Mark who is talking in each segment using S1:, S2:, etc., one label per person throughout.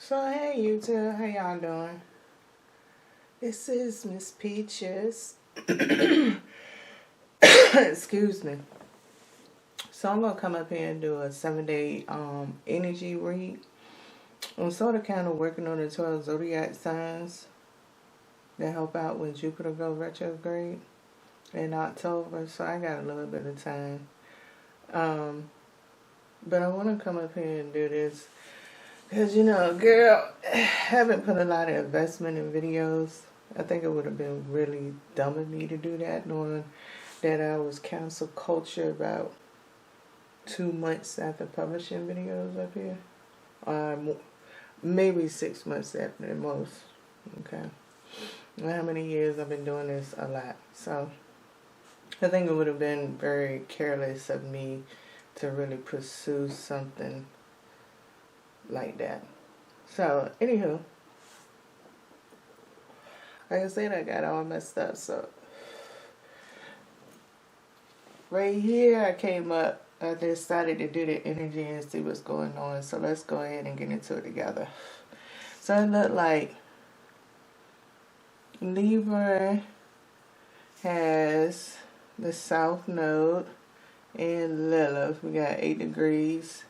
S1: So hey YouTube, how y'all doing? This is Miss Peaches. Excuse me. So I'm gonna come up here and do a 7-day energy read. I'm sort of kind of working on the 12 zodiac signs that help out when Jupiter go retrograde in October. So I got a little bit of time. But I want to come up here and do this because, girl, I haven't put a lot of investment in videos. I think it would have been really dumb of me to do that, knowing that I was cancel culture about 2 months after publishing videos up here. Maybe 6 months after the most. Okay. How many years I've been doing this? A lot. So I think it would have been very careless of me to really pursue something like that. So, anywho, like I said, I got all my stuff. So, right here, I came up. I decided to do the energy and see what's going on. So, let's go ahead and get into it together. So, it looked like Libra has the South Node and Lilith. We got 8 degrees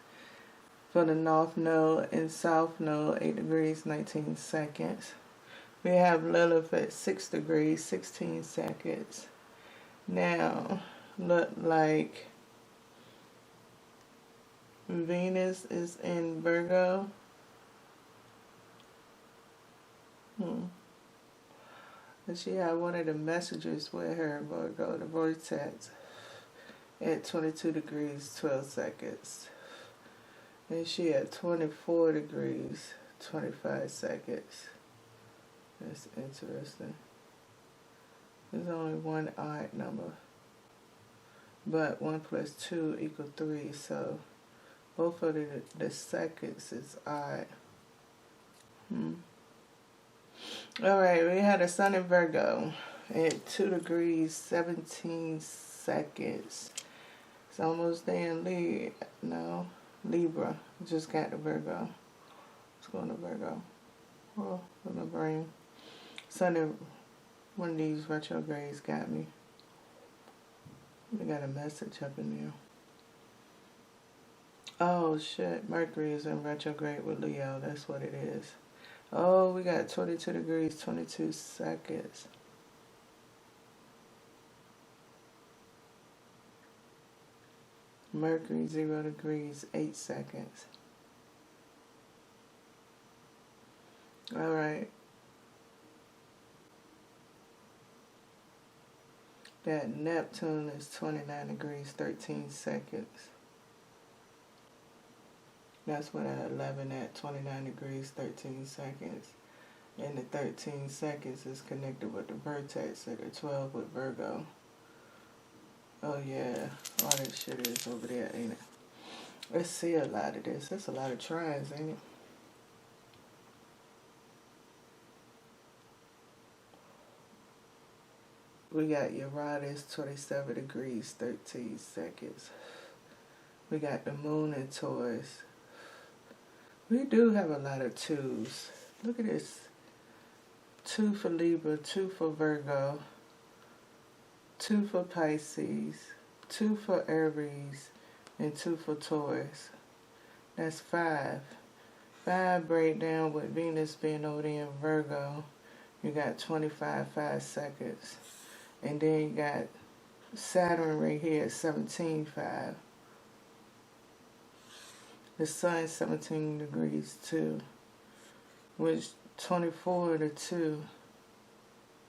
S1: for the North Node and South Node, 8 degrees, 19 seconds. We have Lilith at 6 degrees, 16 seconds. Now, look like Venus is in Virgo. And she had one of the messages with her in Virgo, the vortex, at 22 degrees, 12 seconds. And she at 24 degrees, 25 seconds. That's interesting. There's only one odd number. But 1 plus 2 equals 3. So both of the seconds is odd. Alright, we had a sun in Virgo at 2 degrees, 17 seconds. It's almost there in Libra. Just got to Virgo. Let's go into Virgo. Oh, with my brain. Sun in one of these retrogrades got me. We got a message up in there. Oh shit, Mercury is in retrograde with Leo. That's what it is. Oh, we got 22 degrees, 22 seconds. Mercury, 0 degrees, 8 seconds. Alright. That Neptune is 29 degrees, 13 seconds. That's what at 11 at 29 degrees, 13 seconds. And the 13 seconds is connected with the vertex at the 12 with Virgo. Oh yeah, all that shit is over there, ain't it? Let's see a lot of this. That's a lot of trines, ain't it? We got Uranus, 27 degrees, 13 seconds. We got the moon in Taurus. We do have a lot of 2s. Look at this. 2 for Libra, 2 for Virgo, 2 for Pisces, 2 for Aries, and 2 for Taurus. That's 5. 5 breakdown with Venus being over there in Virgo. You got 25, 5 seconds. And then you got Saturn right here at 17, 5. The sun 17 degrees 2, which 24 to 2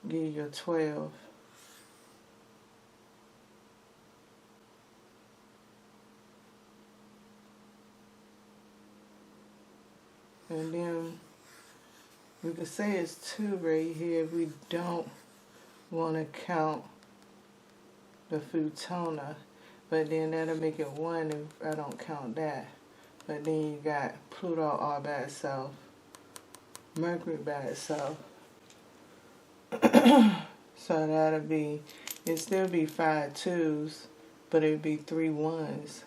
S1: give you 12. And then we could say it's 2 right here if we don't want to count the Futona, but then that'll make it 1 if I don't count that. But then you got Pluto all by itself, Mercury by itself. So that'll be, it'd still be 5 2s, but it'd be 3 1s.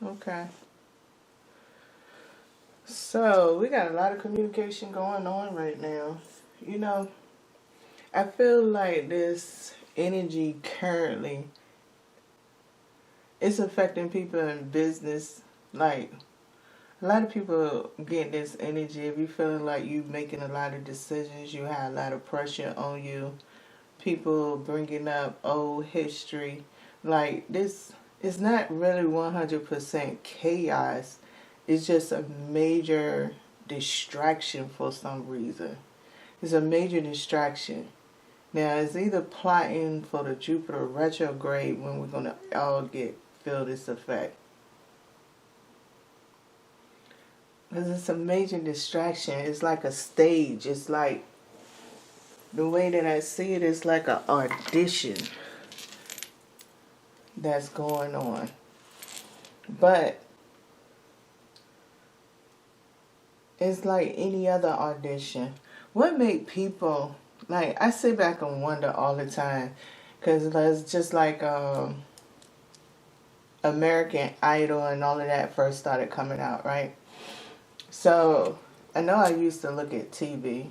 S1: Okay. So, we got a lot of communication going on right now. You know, I feel like this energy currently is affecting people in business. Like, a lot of people get this energy. If you feeling like you making a lot of decisions, you have a lot of pressure on you. People bringing up old history. Like, this is not really 100% chaos. It's just a major distraction for some reason. It's a major distraction. Now, it's either plotting for the Jupiter retrograde when we're going to all feel this effect. Because it's a major distraction. It's like a stage. It's like, the way that I see it is like an audition that's going on. But it's like any other audition. What make people, like, I sit back and wonder all the time, because it's just like American Idol and all of that first started coming out, right? So I know I used to look at TV.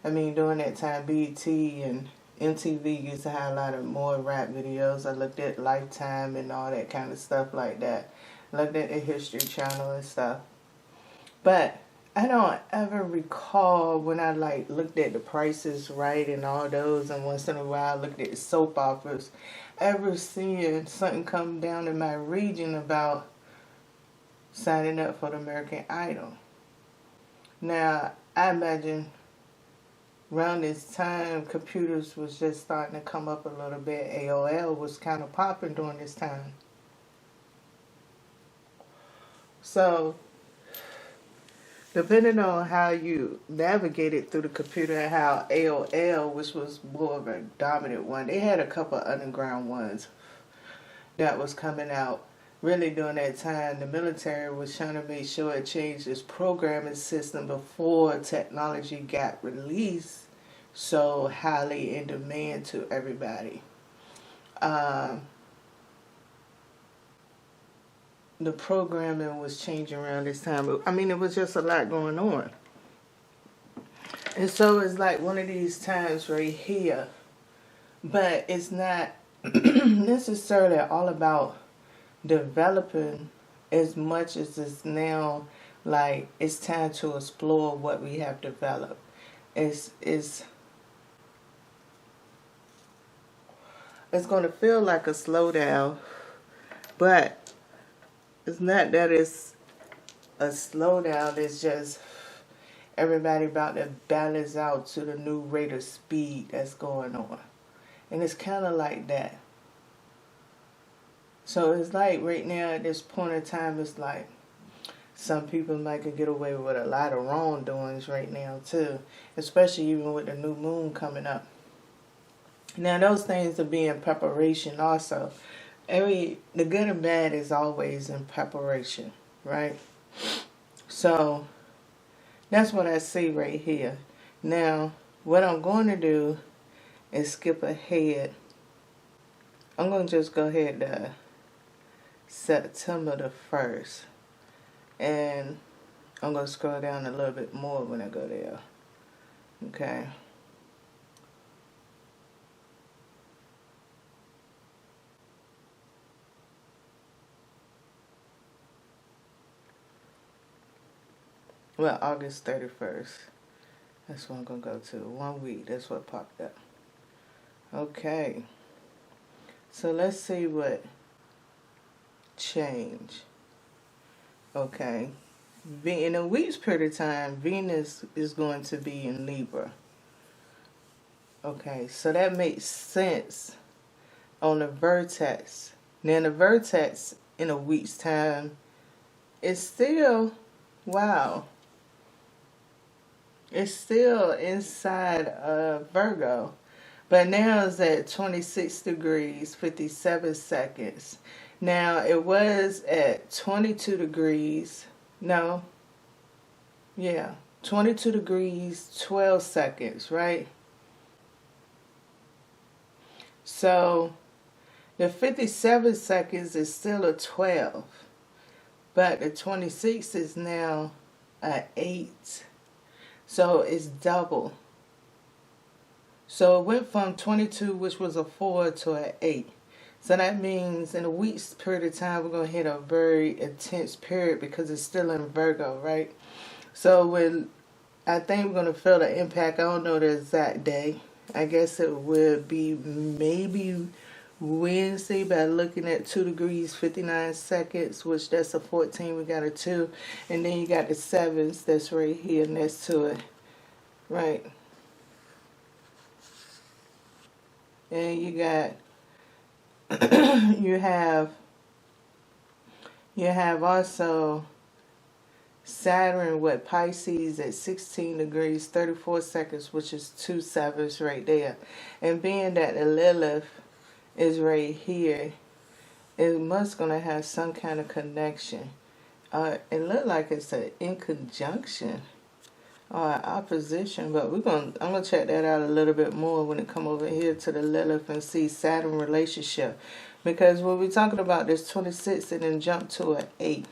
S1: I mean, during that time, BET and MTV used to have a lot of more rap videos. I looked at Lifetime and all that kind of stuff like that. Looked at the History Channel and stuff. But I don't ever recall when I like looked at The Price is Right and all those, and once in a while I looked at the soap operas, ever seeing something come down in my region about signing up for the American Idol. Now, I imagine around this time, computers was just starting to come up a little bit. AOL was kind of popping during this time. So, depending on how you navigated through the computer and how AOL, which was more of a dominant one, they had a couple of underground ones that was coming out. Really during that time, the military was trying to make sure it changed its programming system before technology got released so highly in demand to everybody. The programming was changing around this time. I mean, it was just a lot going on. And so it's like one of these times right here. But it's not necessarily all about developing as much as it's now like it's time to explore what we have developed. It's going to feel like a slowdown, but it's not that it's a slowdown. It's just everybody about to balance out to the new rate of speed that's going on. And it's kind of like that. So it's like right now at this point in time, it's like some people might could get away with a lot of wrongdoings right now too, especially even with the new moon coming up. Now those things are being preparation also. The good and bad is always in preparation, right? So that's what I see right here. Now what I'm going to do is skip ahead. I'm going to just go ahead to September the 1st. And I'm going to scroll down a little bit more when I go there. Okay. Well, August 31st. That's what I'm going to go to. 1 week. That's what popped up. Okay. So let's see what changed. Okay. In a week's period of time, Venus is going to be in Libra. Okay. So that makes sense on the vertex. Now, the vertex in a week's time is still, wow. It's still inside of Virgo. But now it's at 26 degrees, 57 seconds. Now, it was at 22 degrees. No. Yeah. 22 degrees, 12 seconds, right? So, the 57 seconds is still a 12. But the 26 is now an 8. So it's double. So it went from 22, which was a 4, to an 8. So that means in a week's period of time, we're going to hit a very intense period because it's still in Virgo, right? So I think we're going to feel the impact. I don't know the exact day. I guess it would be maybe Wednesday by looking at 2 degrees 59 seconds, which that's a 14. We got a 2. And then you got the 7s that's right here next to it. Right. And you got you have also Saturn with Pisces at 16 degrees 34 seconds, which is 2 7s right there. And being that the Lilith is right here, it must gonna have some kind of connection. It look like it's in conjunction or opposition, but I'm gonna check that out a little bit more when it come over here to the Lilith and see Saturn relationship, because when we're talking about this 26 and then jump to an 8,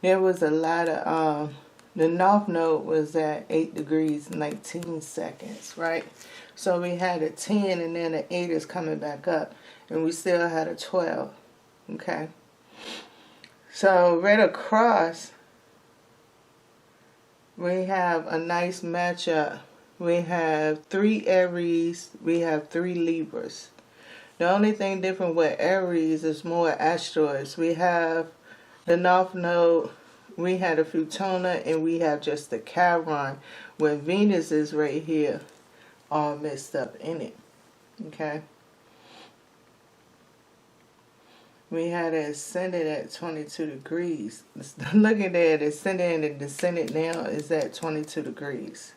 S1: there was a lot of the North Node was at 8 degrees 19 seconds, right? So we had a 10 and then an 8 is coming back up, and we still had a 12. Okay, so right across we have a nice matchup. We have 3 Aries, we have 3 Libras. The only thing different with Aries is more asteroids. We have the North Node, we had a Futona, and we have just the Chiron, where Venus is right here, all messed up in it. Okay. We had it ascended at 22 degrees. Look at that, ascended and the descendant now is at 22 degrees.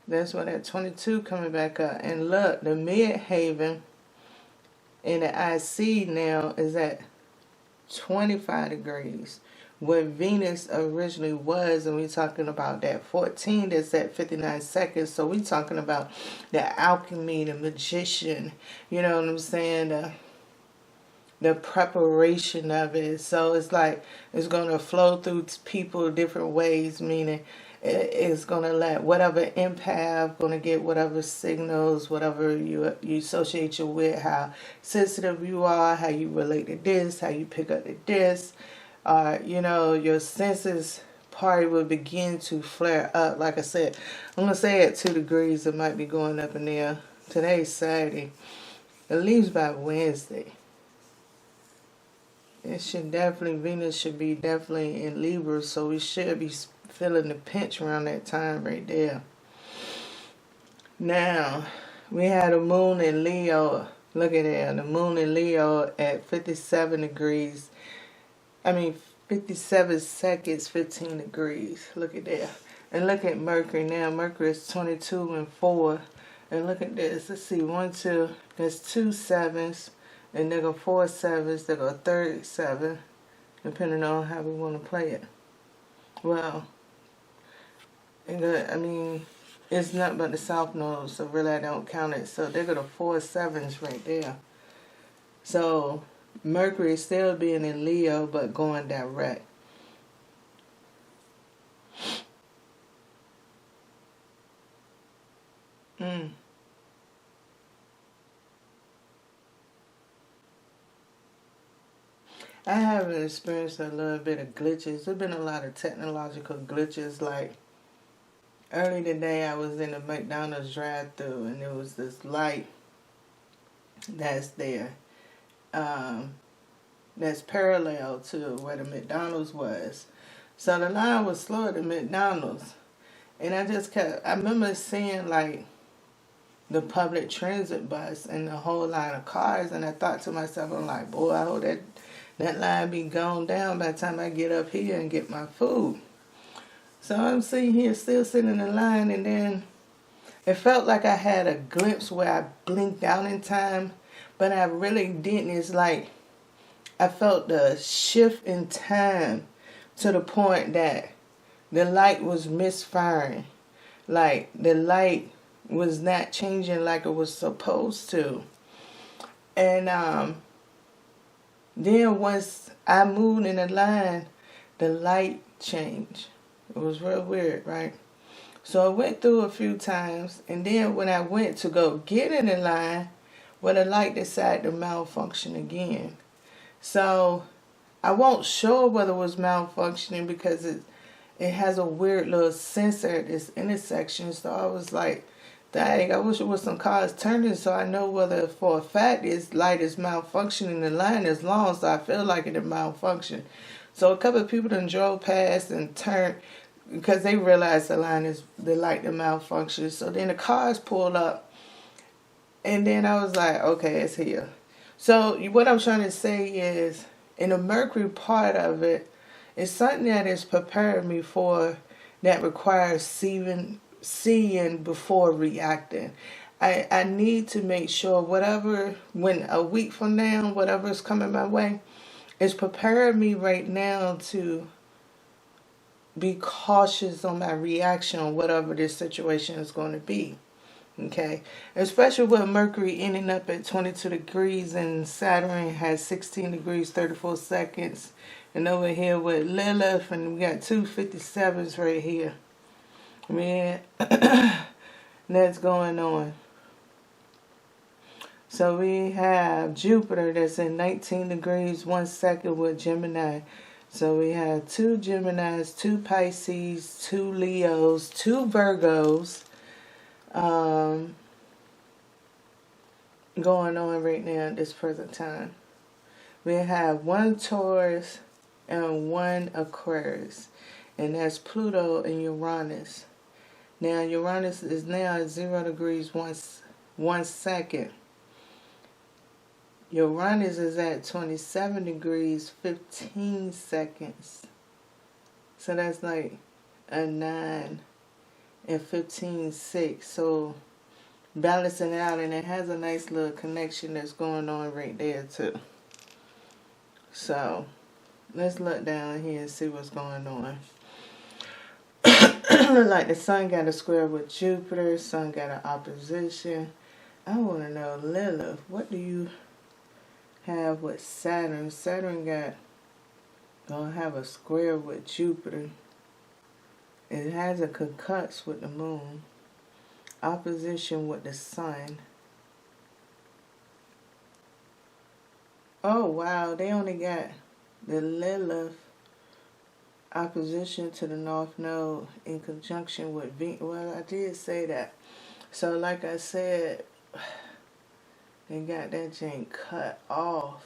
S1: That's what that 22 coming back up. And look, the midhaven in the IC now is at 25 degrees. Where Venus originally was, and we're talking about that 14 that's at 59 seconds. So we're talking about the alchemy, the magician, you know what I'm saying? The preparation of it. So it's like it's going to flow through people different ways, meaning it's going to let whatever empath, going to get whatever signals, whatever you associate you with, how sensitive you are, how you relate to this, how you pick up to this. You know, your senses probably will begin to flare up. Like I said, I'm going to say at 2 degrees, it might be going up in there. Today's Saturday. It leaves by Wednesday. It should definitely, Venus should be definitely in Libra, so we should be feeling the pinch around that time right there. Now, we had a moon in Leo. Look at that. The moon in Leo at 57 degrees. 57 seconds, 15 degrees. Look at that. And look at Mercury now. Mercury is 22 and 4. And look at this. Let's see. 1, 2. There's 2 7s. And there go 4 7s. There go 37. Depending on how we want to play it. Well, it's not but the South Node, so really I don't count it. So there go the 4 7s right there. So Mercury is still being in Leo, but going direct. I have experienced a little bit of glitches. There's been a lot of technological glitches. Like early today, I was in a McDonald's drive-thru, and there was this light that's there. That's parallel to where the McDonald's was. So the line was slower than McDonald's. And I remember seeing like the public transit bus and the whole line of cars, and I thought to myself, I'm like, boy, I hope that line be gone down by the time I get up here and get my food. So I'm sitting here still sitting in the line, and then it felt like I had a glimpse where I blinked out in time, but I really didn't. It's like I felt the shift in time to the point that the light was misfiring. Like the light was not changing like it was supposed to. And then once I moved in the line, the light changed. It was real weird, right? So I went through a few times, and then when I went to go get in the line, well, the light decided to malfunction again. So I won't show whether it was malfunctioning because it has a weird little sensor at this intersection. So I was like, dang, I wish it was some cars turning so I know whether for a fact this light is malfunctioning. The line is long, so I feel like it malfunctioned. So a couple of people done drove past and turned because they realized the light malfunctioned. So then the cars pulled up, and then I was like, okay, it's here. So what I'm trying to say is, in the Mercury part of it, it's something that is preparing me for that requires seeing before reacting. I need to make sure when a week from now, whatever is coming my way, it's preparing me right now to be cautious on my reaction on whatever this situation is going to be. Okay, especially with Mercury ending up at 22 degrees and Saturn has 16 degrees 34 seconds, and over here with Lilith, and we got 257s right here. Man, that's going on. So we have Jupiter that's in 19 degrees 1 second with Gemini. So we have 2 Geminis, 2 Pisces, 2 Leos, 2 Virgos. Going on right now at this present time. We have 1 Taurus and 1 Aquarius, and that's Pluto and Uranus. Now Uranus is now at 0 degrees 1 second. Uranus is at 27 degrees 15 seconds. So that's like a 9 and 15 6. So balancing out, and it has a nice little connection that's going on right there too. So let's look down here and see what's going on. Look like the Sun got a square with Jupiter, Sun got an opposition. I want to know, Lilith, what do you have with Saturn? Saturn gonna have a square with Jupiter. It has a conjunction with the Moon. Opposition with the Sun. Oh wow, they only got the Lilith opposition to the North Node in conjunction with Venus. Well, I did say that. So like I said, they got that jank cut off.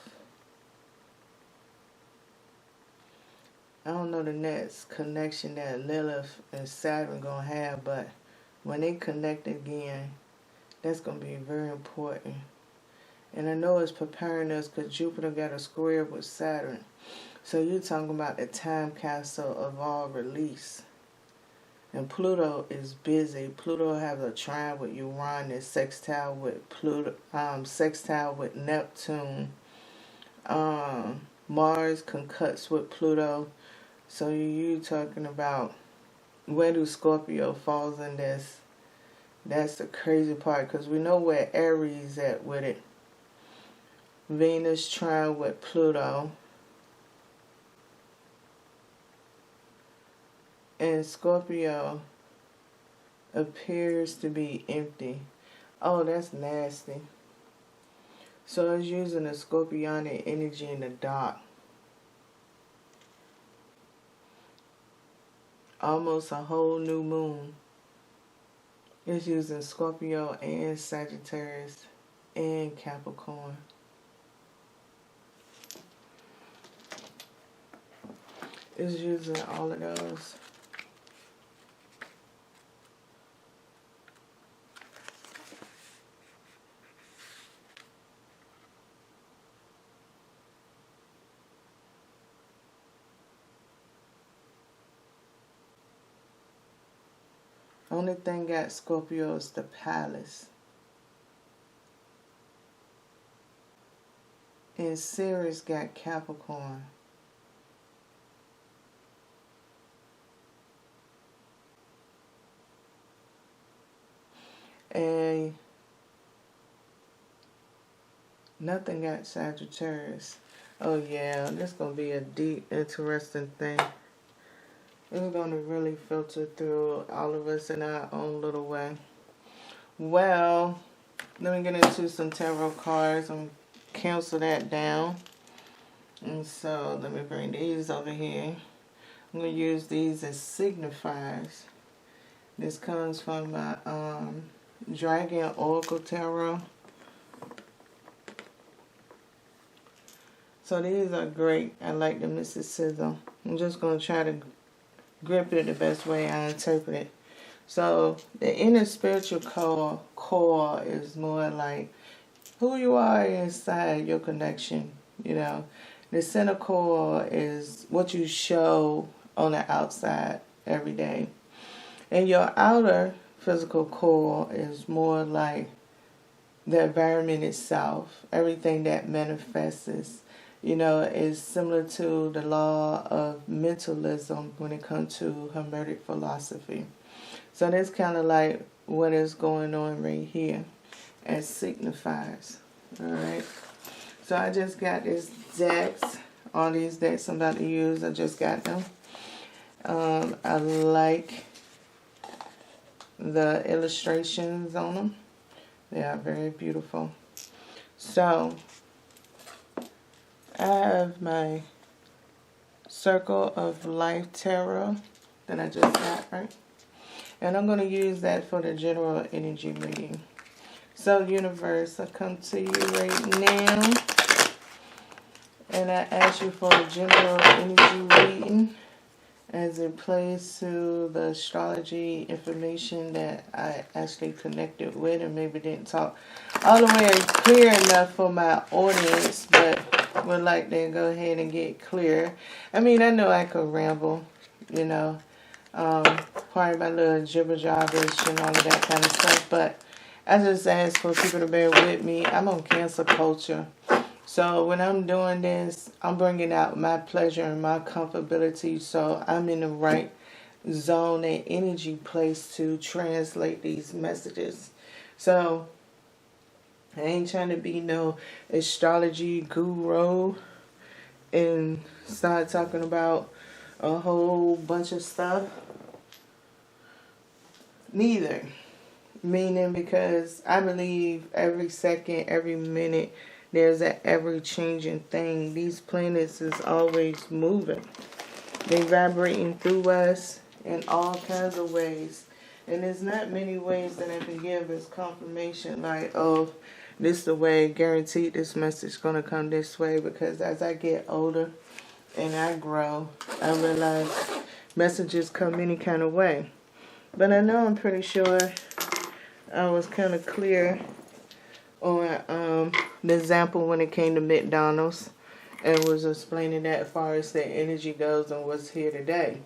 S1: I don't know the next connection that Lilith and Saturn gonna have, but when they connect again, that's going to be very important. And I know it's preparing us because Jupiter got a square with Saturn. So you're talking about the time capsule of all release. And Pluto is busy. Pluto has a trine with Uranus, sextile with sextile with Neptune. Mars concuts with Pluto. So you're talking about where do Scorpio falls in this. That's the crazy part because we know where Aries at with it. Venus trine with Pluto. And Scorpio appears to be empty. Oh, that's nasty. So it's using the Scorpionic energy in the dark. Almost a whole new moon. It's using Scorpio and Sagittarius and Capricorn. It's using all of those. Only thing got Scorpio is the Palace. And Sirius got Capricorn. And Nothing got Sagittarius. Oh yeah, this is going to be a deep, interesting thing. It's going to really filter through all of us in our own little way. Well, let me get into some tarot cards and cancel that down. And so let me bring these over here. I'm going to use these as signifiers. This comes from my Dragon Oracle Tarot. So these are great. I like the mysticism. I'm just going to try to grip it the best way I interpret it. So the inner spiritual core is more like who you are inside, your connection, you know. The center core is what you show on the outside every day. And your outer physical core is more like the environment itself, everything that manifests. You know, is similar to the law of mentalism when it comes to Hermetic philosophy. So that's kind of like what is going on right here as signifiers. Alright. So I just got these decks. All these decks I'm about to use, I just got them. I like the illustrations on them. They are very beautiful. So I have my Circle of Life Tarot that I just got, right? And I'm going to use that for the general energy reading. So, universe, I come to you right now. And I ask you for a general energy reading as it plays to the astrology information that I actually connected with and maybe didn't talk all the way clear enough for my audience, but would like to go ahead and get clear. I mean, I know I could ramble, you know, part of my little jibber-jabbish and all of that kind of stuff, but I just ask for people to bear with me. I'm on Cancer culture. So when I'm doing this, I'm bringing out my pleasure and my comfortability, so I'm in the right zone and energy place to translate these messages. So I ain't trying to be no astrology guru and start talking about a whole bunch of stuff. Neither. Meaning because I believe every second, every minute, there's an ever-changing thing. These planets is always moving. They vibrating through us in all kinds of ways. And there's not many ways that I can give as confirmation, like, oh, this is the way, guaranteed this message is going to come this way. Because as I get older and I grow, I realize messages come any kind of way. But I know I'm pretty sure I was kind of clear on the example when it came to McDonald's and was explaining that as far as the energy goes and what's here today.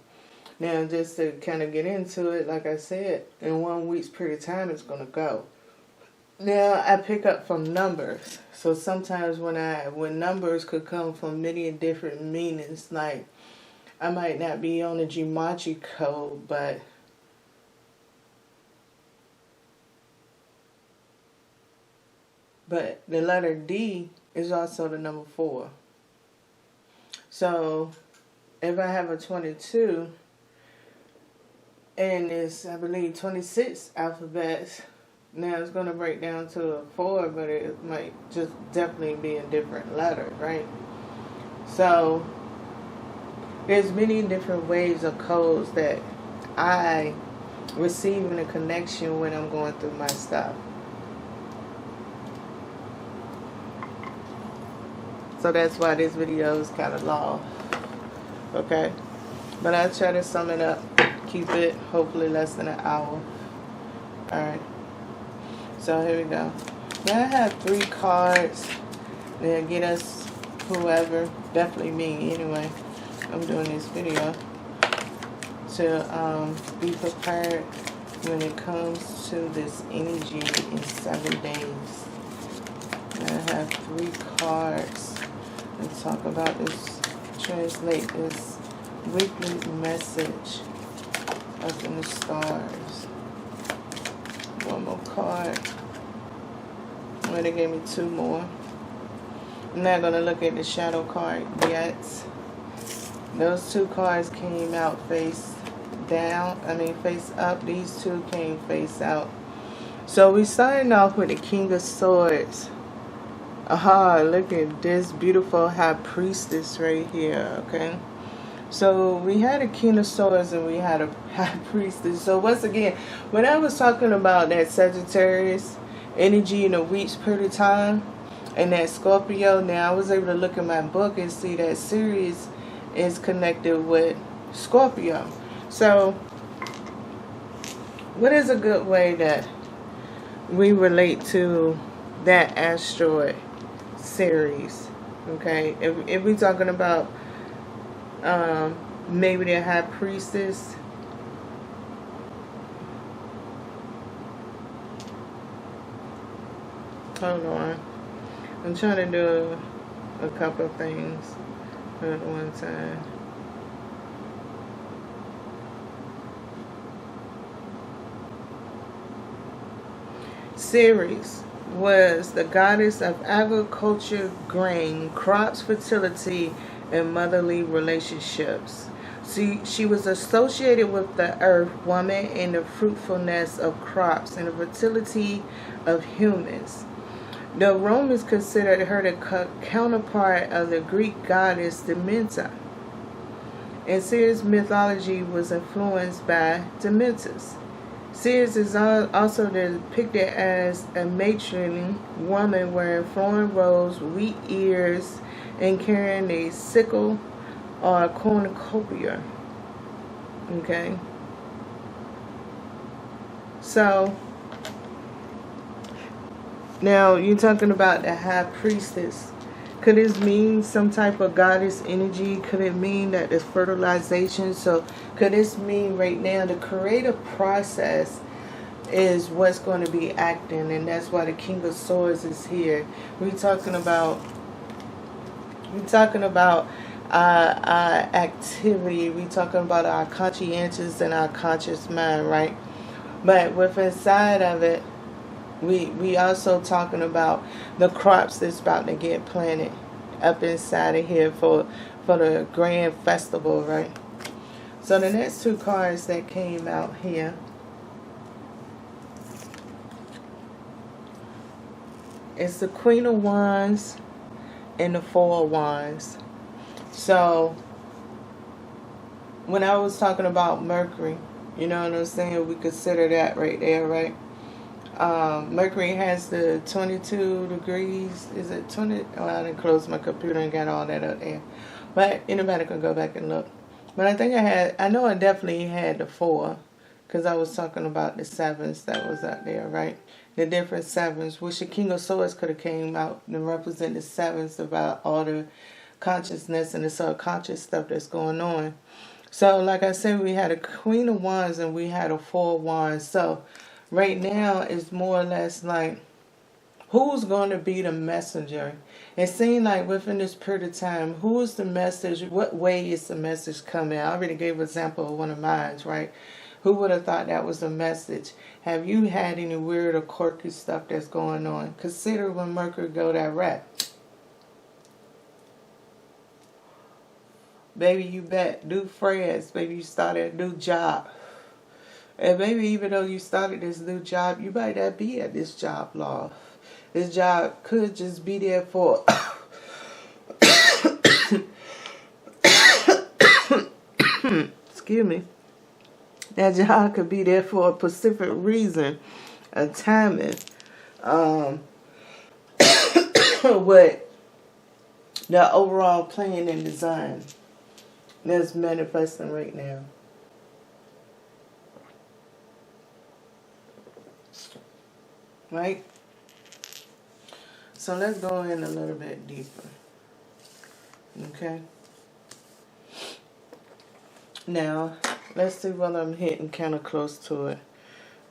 S1: Now, just to kind of get into it, like I said, in 1 week's period of time, it's going to go. Now, I pick up from numbers. So sometimes when numbers could come from many different meanings, like I might not be on the Gematria code, but the letter D is also the number 4. So if I have a 22 and it's, I believe, 26 alphabets, now it's going to break down to a 4, but it might just definitely be a different letter, right? So there's many different ways of codes that I receive in a connection when I'm going through my stuff. So that's why this video is kind of long, okay? But I'll try to sum it up, keep it hopefully less than an hour. Alright, so here we go. Now I have 3 cards that get us whoever, definitely me anyway. I'm doing this video to be prepared when it comes to this energy in 7 days. Now I have 3 cards. Let's talk about this, translate this weekly message up in the stars. One more card. Well, they gave me 2 more. I'm not going to look at the shadow card yet. Those two cards came out face down. Face up. These two came face out. So we starting off with the King of Swords. Aha, look at this beautiful High Priestess right here, okay? So we had a King of Swords and we had a High Priestess. So once again, when I was talking about that Sagittarius energy in a week's period of time and that Scorpio, now I was able to look in my book and see that Sirius is connected with Scorpio. So what is a good way that we relate to that asteroid series? Okay, if we're talking about maybe the High Priestess, hold on, I'm trying to do a couple of things at one time. Ceres was the goddess of agriculture, grain, crops, fertility, and motherly relationships. She was associated with the earth, woman, and the fruitfulness of crops and the fertility of humans. The Romans considered her the counterpart of the Greek goddess Demeter, and Ceres' mythology was influenced by Demeter's. Ceres is also depicted as a matronly woman wearing flowing robes, wheat ears, and carrying a sickle or a cornucopia. Okay? So, now you're talking about the High Priestess. Could this mean some type of goddess energy? Could it mean that there's fertilization? So could this mean right now the creative process is what's going to be acting, and that's why the King of Swords is here. We're talking about our activity. We're talking about our conscientious and our conscious mind, right? But with inside of it, we also talking about the crops that's about to get planted up inside of here for the grand festival, right? So the next two cards that came out here is the Queen of Wands and the Four of Wands. So when I was talking about Mercury, you know what I'm saying, we consider that right there, right? Mercury has the 22 degrees. Is it 20? Oh, I didn't close my computer and got all that up there. But anybody can go back and look. But I think I know I definitely had the 4. Because I was talking about the 7s that was out there, right? The different 7s. Which the King of Swords could have came out and represent the 7s about all the consciousness and the subconscious stuff that's going on. So like I said, we had a Queen of Wands and we had a 4 of Wands. So right now, it's more or less like, who's going to be the messenger? It seems like within this period of time, who is the message? What way is the message coming? I already gave an example of one of mine, right? Who would have thought that was the message? Have you had any weird or quirky stuff that's going on? Consider when Mercury go direct. Baby, you bet. New friends. Baby, you started a new job. And maybe even though you started this new job, you might not be at this job long. This job could just be there for excuse me. That job could be there for a specific reason, a timing. With the overall plan and design that's manifesting right now. Right? So let's go in a little bit deeper. Okay? Now, let's see what I'm hitting kind of close to it.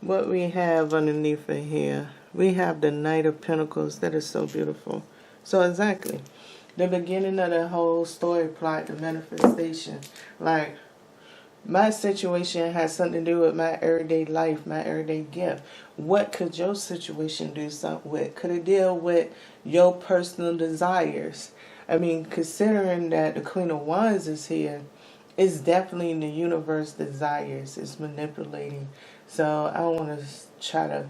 S1: What we have underneath it here. We have the Knight of Pentacles. That is so beautiful. So exactly. The beginning of the whole story plot, the manifestation. Like, My situation has something to do with my everyday life, my everyday gift. What could your situation do something with? Could it deal with your personal desires? I mean, considering that the Queen of Wands is here, it's definitely in the universe desires. It's manipulating. So I don't want to try to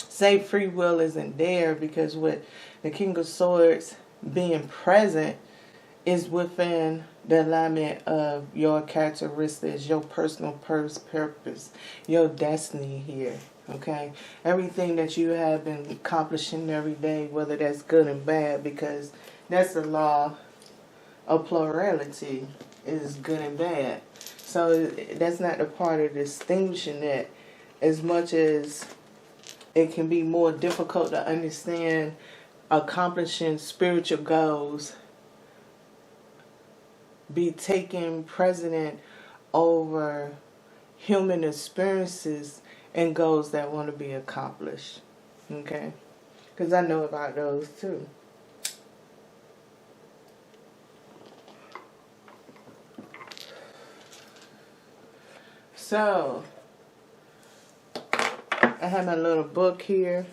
S1: say free will isn't there, because with the King of Swords being present is within the alignment of your characteristics, your personal purpose, your destiny here. Okay, everything that you have been accomplishing every day, whether that's good and bad, because that's the law of plurality, is good and bad. So that's not the part of distinguishing it, as much as it can be more difficult to understand accomplishing spiritual goals be taking precedent over human experiences and goals that want to be accomplished. Okay? Because I know about those too. So, I have my little book here,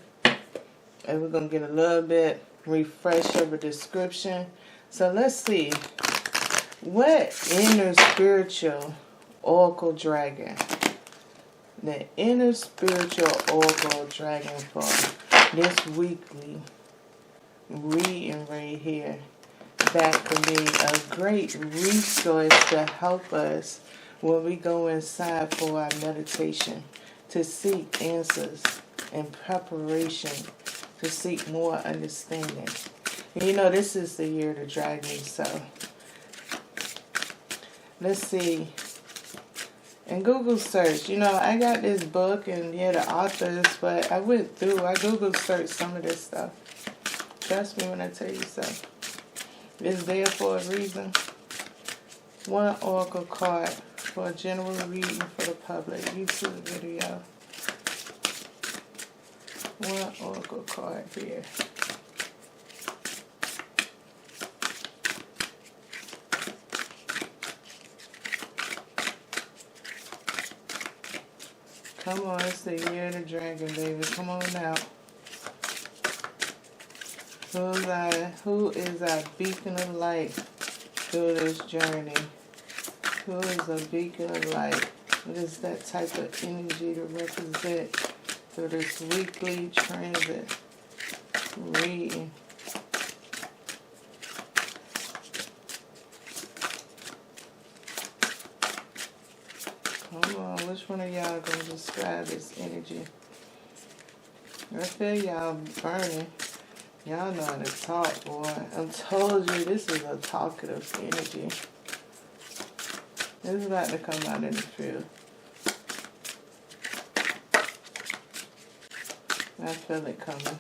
S1: and we're going to get a little bit refresh of a description. So let's see. What inner spiritual oracle dragon? The inner spiritual oracle dragon for this weekly reading right here. That could be a great resource to help us when we go inside for our meditation, to seek answers and preparation, to seek more understanding. You know, this is the year of the dragon, so let's see. And Google search. You know, I got this book and yeah, the authors, but I went through, I Google searched some of this stuff. Trust me when I tell you so. It's there for a reason. One oracle card for a general reading for the public. YouTube video. One oracle card here. Come on, it's the year of the dragon, baby. Come on now. Who is our beacon of light through this journey? Who is a beacon of light? What is that type of energy to represent through this weekly transit reading? Come on, which one of y'all gonna describe this energy? I feel y'all burning. Y'all know how to talk, boy. I told you this is a talkative energy. This is about to come out in the field. I feel it coming.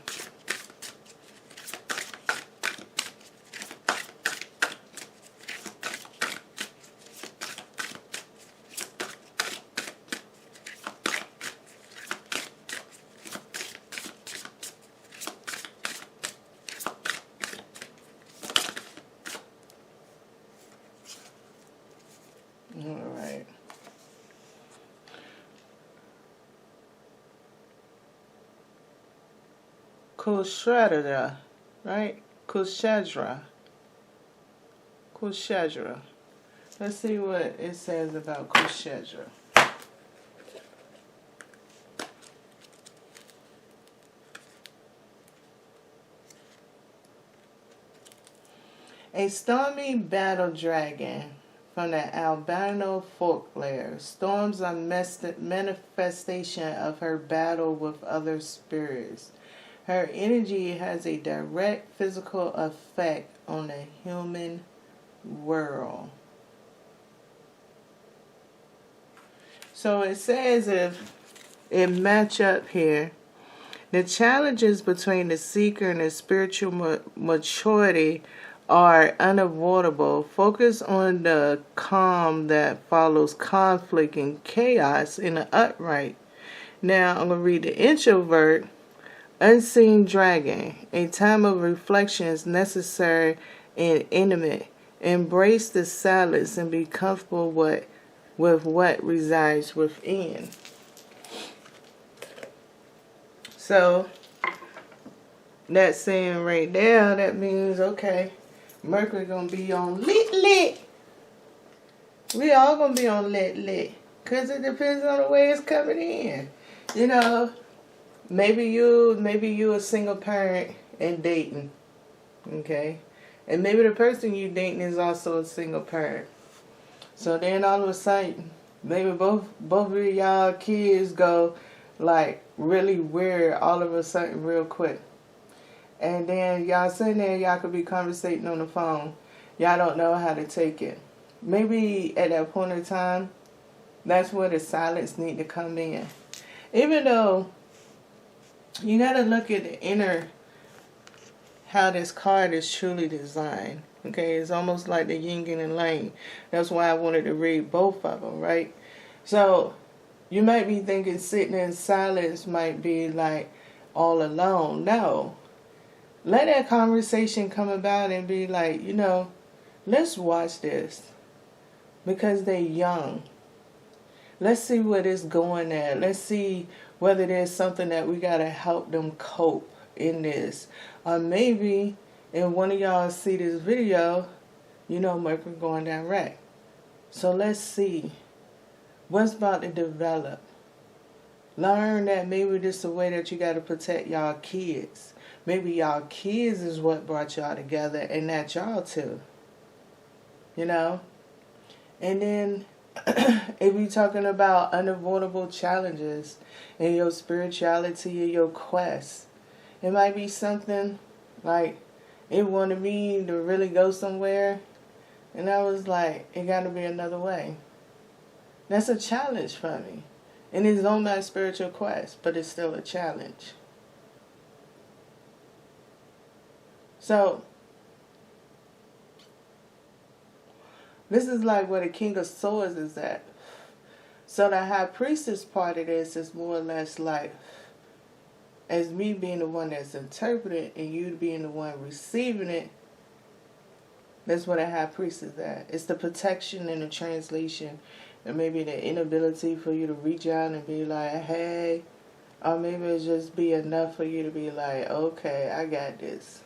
S1: All right. Kushadra, right? Kushadra. Let's see what it says about Kushadra. A stormy battle dragon from the albino folklore storms a manifestation of her battle with other spirits. Her energy has a direct physical effect on the human world. So it says, if it match up here, the challenges between the seeker and the spiritual maturity are unavoidable. Focus on the calm that follows conflict and chaos in the upright. Now I'm going to read the introvert. Unseen dragon. A time of reflection is necessary and intimate. Embrace the silence and be comfortable with with what resides within. So, that saying right there, that means, okay, Mercury gonna be on lit. We all gonna be on lit. Because it depends on the way it's coming in. You know, maybe you a single parent and dating. Okay? And maybe the person you dating is also a single parent. So then all of a sudden, maybe both of y'all kids go like really weird all of a sudden real quick. And then y'all sitting there, y'all could be conversating on the phone. Y'all don't know how to take it. Maybe at that point in time, that's where the silence need to come in. Even though you got to look at the inner, how this card is truly designed. Okay, it's almost like the yin and yang. That's why I wanted to read both of them, right? So you might be thinking sitting in silence might be like all alone. No. Let that conversation come about and be like, you know, let's watch this. Because they're young. Let's see where it's going at. Let's see whether there's something that we got to help them cope in this. Or maybe if one of y'all see this video, you know Mercury going direct. So let's see what's about to develop. Learn that maybe this is a way that you got to protect y'all kids. Maybe y'all kids is what brought y'all together and not y'all two. You know? And then if you're talking about unavoidable challenges in your spirituality or your quest, it might be something like it wanted me to really go somewhere, and I was like, it got to be another way. That's a challenge for me. And it's on my spiritual quest, but it's still a challenge. So, this is like where the King of Swords is at. So the High Priestess part of this is more or less like, as me being the one that's interpreting and you being the one receiving it, that's what a High Priestess is at. It's the protection and the translation, and maybe the inability for you to reach out and be like, hey, or maybe it just be enough for you to be like, okay, I got this.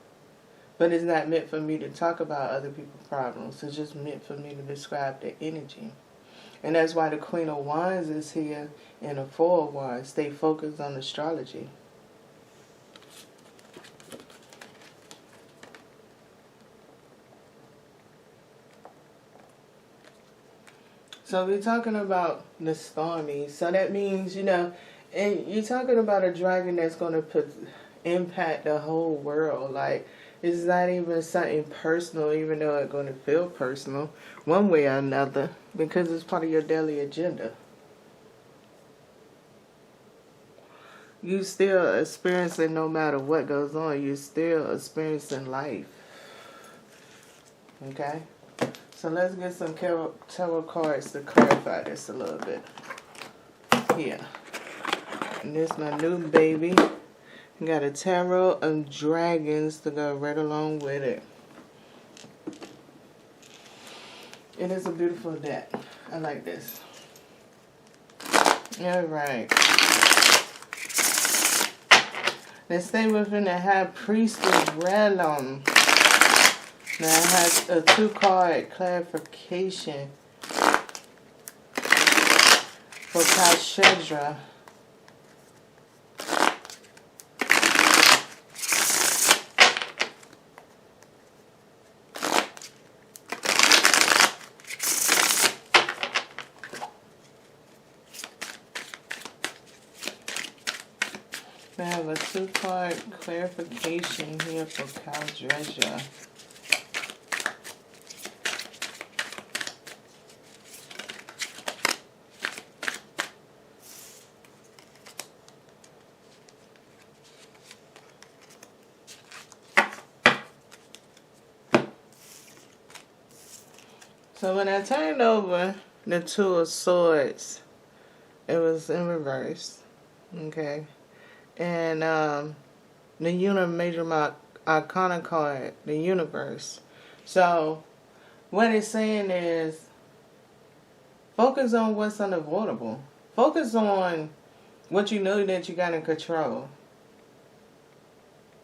S1: But it's not meant for me to talk about other people's problems. It's just meant for me to describe the energy. And that's why the Queen of Wands is here and the Four of Wands. Stay focused on astrology. So we're talking about the stormy. So that means, you know, and you're talking about a dragon that's going to impact the whole world. Like, it's not even something personal, even though it's going to feel personal one way or another, because it's part of your daily agenda. You still experiencing, no matter what goes on, you're still experiencing life. Okay? So let's get some tarot cards to clarify this a little bit. Here. And this is my new baby. Got a tarot of dragons to go right along with it. It is a beautiful deck. I like this. Alright. Let's stay within the High Priestess realm. Now I have a 2-card clarification for Kashedra. I have a 2-card clarification here for Kashedra. So when I turned over the Two of Swords, it was in reverse. Okay. And the major arcana card, the universe. So what it's saying is, Focus on what's unavoidable. Focus on what you know that you got in control.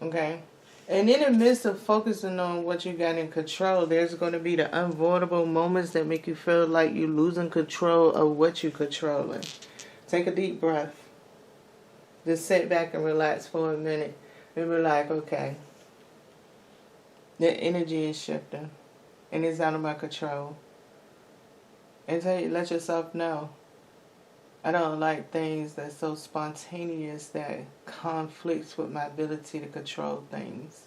S1: Okay? And in the midst of focusing on what you got in control, there's going to be the unavoidable moments that make you feel like you're losing control of what you're controlling. Take a deep breath. Just sit back and relax for a minute. And be like, okay, the energy is shifting. And it's out of my control. And let yourself know, I don't like things that's so spontaneous that conflicts with my ability to control things.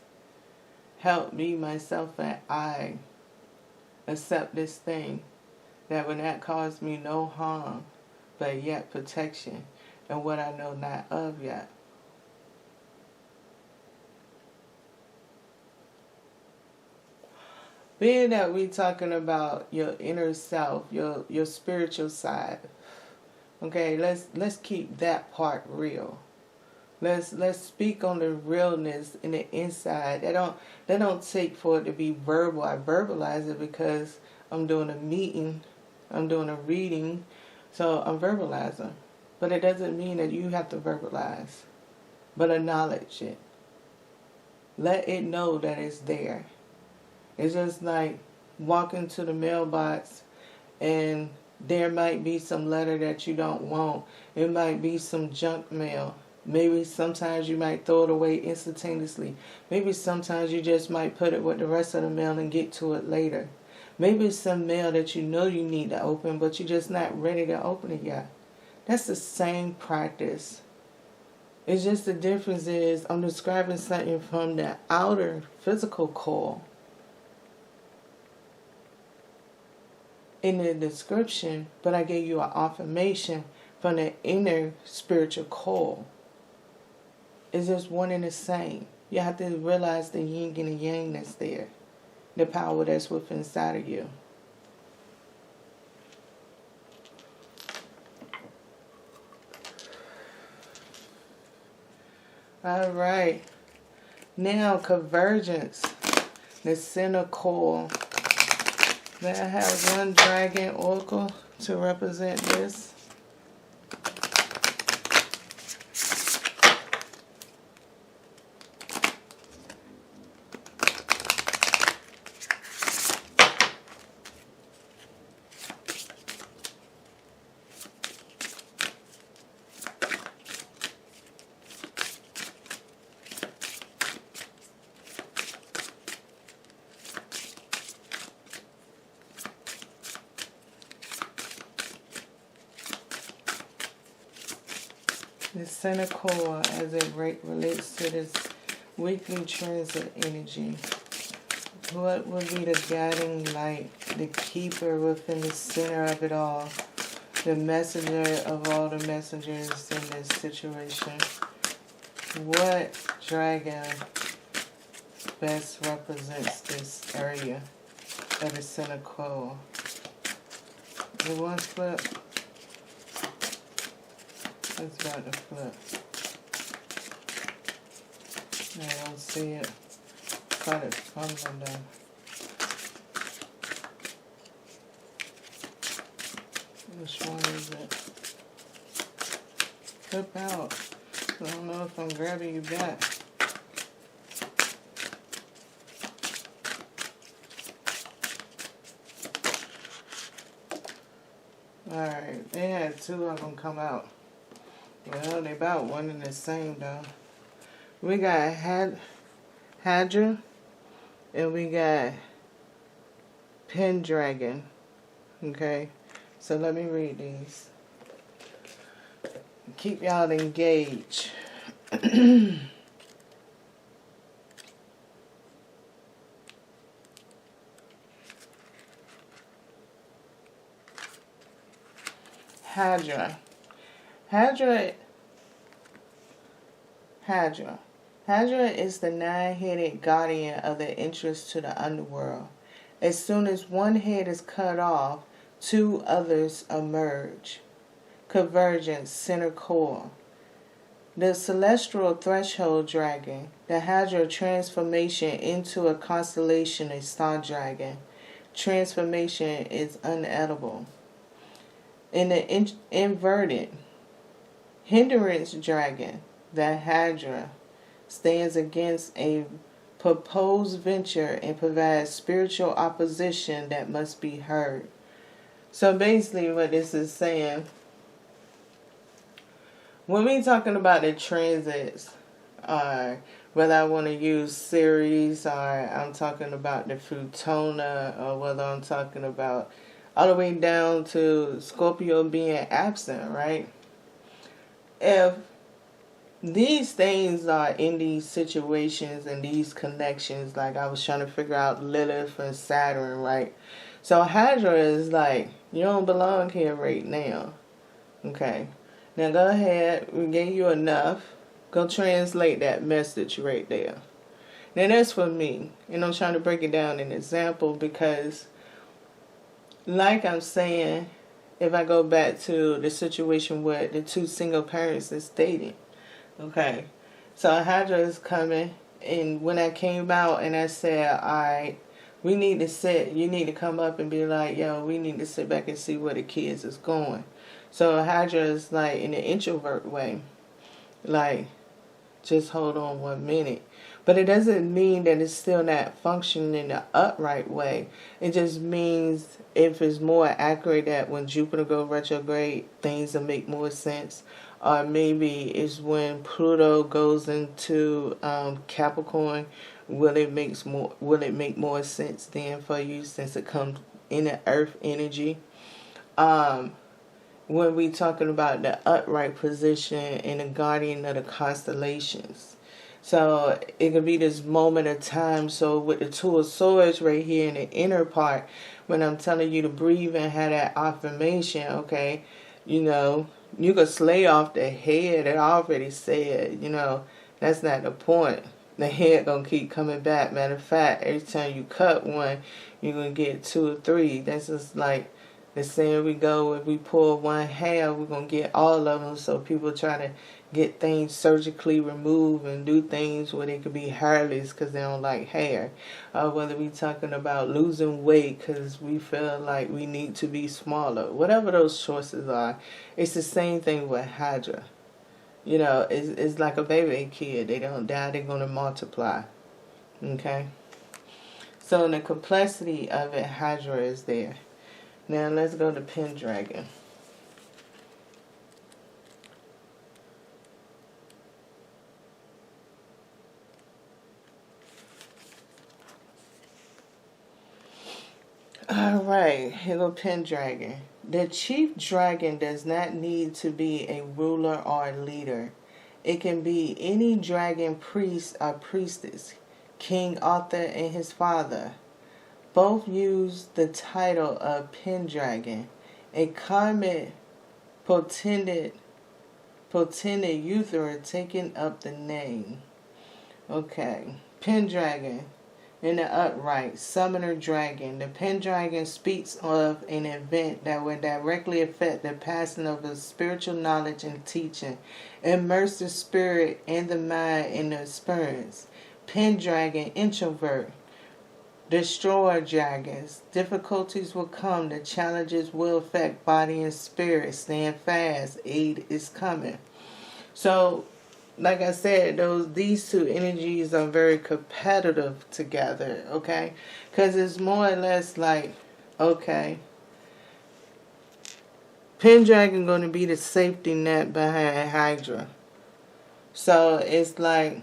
S1: Help me, myself, and I accept this thing that will not cause me no harm, but yet protection, and what I know not of yet. Being that we're talking about your inner self, your spiritual side, okay, let's keep that part real. Let's speak on the realness in the inside. That don't take for it to be verbal. I verbalize it because I'm doing a meeting, I'm doing a reading, so I'm verbalizing. But it doesn't mean that you have to verbalize, but acknowledge it. Let it know that it's there. It's just like walking to the mailbox and there might be some letter that you don't want. It might be some junk mail. Maybe sometimes you might throw it away instantaneously. Maybe sometimes you just might put it with the rest of the mail and get to it later. Maybe it's some mail that you know you need to open, but you're just not ready to open it yet. That's the same practice. It's just the difference is I'm describing something from the outer physical core. In the description, but I gave you an affirmation from the inner spiritual core. It's just one and the same. You have to realize the yin and the yang that's there. The power that's within inside of you. Alright. Now convergence. The center core. May I have one dragon oracle to represent this? The center core as it relates to this weekly transit energy. What would be the guiding light, the keeper within the center of it all, the messenger of all the messengers in this situation? What dragon best represents this area of the center core? The one flip. It's about to flip. I don't see it. Got it fumbling down. Which one is it? Flip out. I don't know if I'm grabbing you back. Alright, they had two of them come out. Well, they about one and the same though. We got Hydra and we got Pendragon. Okay, so let me read these. Keep y'all engaged. Hydra. Hydra is the nine-headed guardian of the entrance to the underworld. As soon as one head is cut off, two others emerge. Convergence, center core. The celestial threshold dragon, the Hydra transformation into a constellation, a star dragon. Transformation is unedible. In the inverted hindrance dragon, the Hydra, stands against a proposed venture and provides spiritual opposition that must be heard. So basically what this is saying, when we're talking about the transits, whether I want to use Ceres, or I'm talking about the Futona, or whether I'm talking about all the way down to Scorpio being absent, right? If these things are in these situations and these connections, like I was trying to figure out Lilith and Saturn, right? So Hydra is like, you don't belong here right now. Okay. Now go ahead, we gave you enough. Go translate that message right there. Now that's for me. And I'm trying to break it down in an example because, like I'm saying, if I go back to the situation where the two single parents is dating, okay, so Hydra is coming, and when I came out and I said, alright, we need to sit, you need to come up and be like, yo, we need to sit back and see where the kids is going. So Hydra is like in an introvert way, like, just hold on 1 minute. But it doesn't mean that it's still not functioning in the upright way. It just means if it's more accurate that when Jupiter go retrograde, things will make more sense. Or maybe it's when Pluto goes into Capricorn, will it make more sense then for you since it comes in the Earth energy? When we talking about the upright position and the guardian of the constellations. So it could be this moment of time. So with the Two of Swords right here in the inner part, when I'm telling you to breathe and have that affirmation, okay, you know, you could slay off the head. I already said, you know, that's not the point. The head gonna keep coming back. Matter of fact, every time you cut one, you're gonna get 2 or 3. That's just like the saying we go, if we pull one hair, we're going to get all of them. So people try to get things surgically removed and do things where they could be hairless because they don't like hair. Whether we talking about losing weight because we feel like we need to be smaller. Whatever those choices are, it's the same thing with Hydra. You know, it's like a baby kid. They don't die, they're going to multiply. Okay? So in the complexity of it, Hydra is there. Now let's go to Pendragon. Alright, here go Pendragon. The chief dragon does not need to be a ruler or a leader. It can be any dragon priest or priestess, King Arthur and his father. Both use the title of Pendragon, a karmic potentate usurer taking up the name. Okay, Pendragon in the upright, summoner dragon. The Pendragon speaks of an event that will directly affect the passing of the spiritual knowledge and teaching, immerse the spirit and the mind in the experience. Pendragon introvert. Destroy dragons. Difficulties will come. The challenges will affect body and spirit. Stand fast. Aid is coming. So, like I said, these two energies are very competitive together, okay? Because it's more or less like, okay, Pendragon going to be the safety net behind Hydra. So, it's like,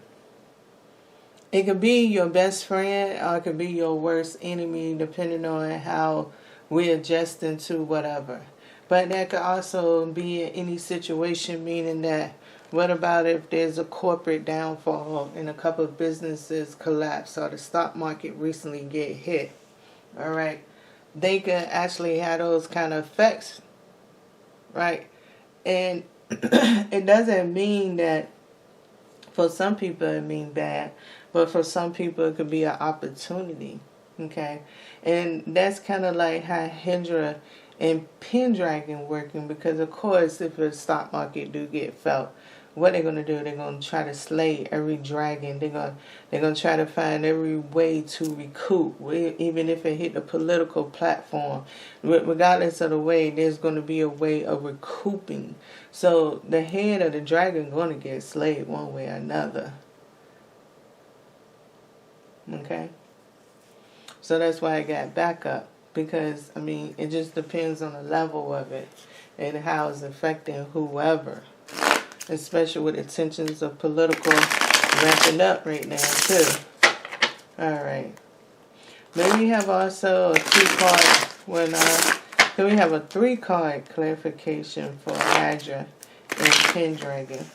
S1: it could be your best friend or it could be your worst enemy depending on how we adjust into whatever. But that could also be in any situation, meaning that what about if there's a corporate downfall and a couple of businesses collapse or the stock market recently get hit? All right. They could actually have those kind of effects, right? And it doesn't mean that for some people it means bad. But for some people, it could be an opportunity, okay? And that's kind of like how Hydra and Pendragon working because, of course, if the stock market do get felt, what they're gonna do. They're gonna try to slay every dragon. They're gonna try to find every way to recoup, even if it hit the political platform. Regardless of the way, there's gonna be a way of recouping. So the head of the dragon gonna get slayed one way or another. Okay. So that's why I got backup, because I mean it just depends on the level of it and how it's affecting whoever. Especially with the tensions of political ramping up right now, too. Alright. Then we have also a 2-card then we have a 3-card clarification for Hydra and Pendragon.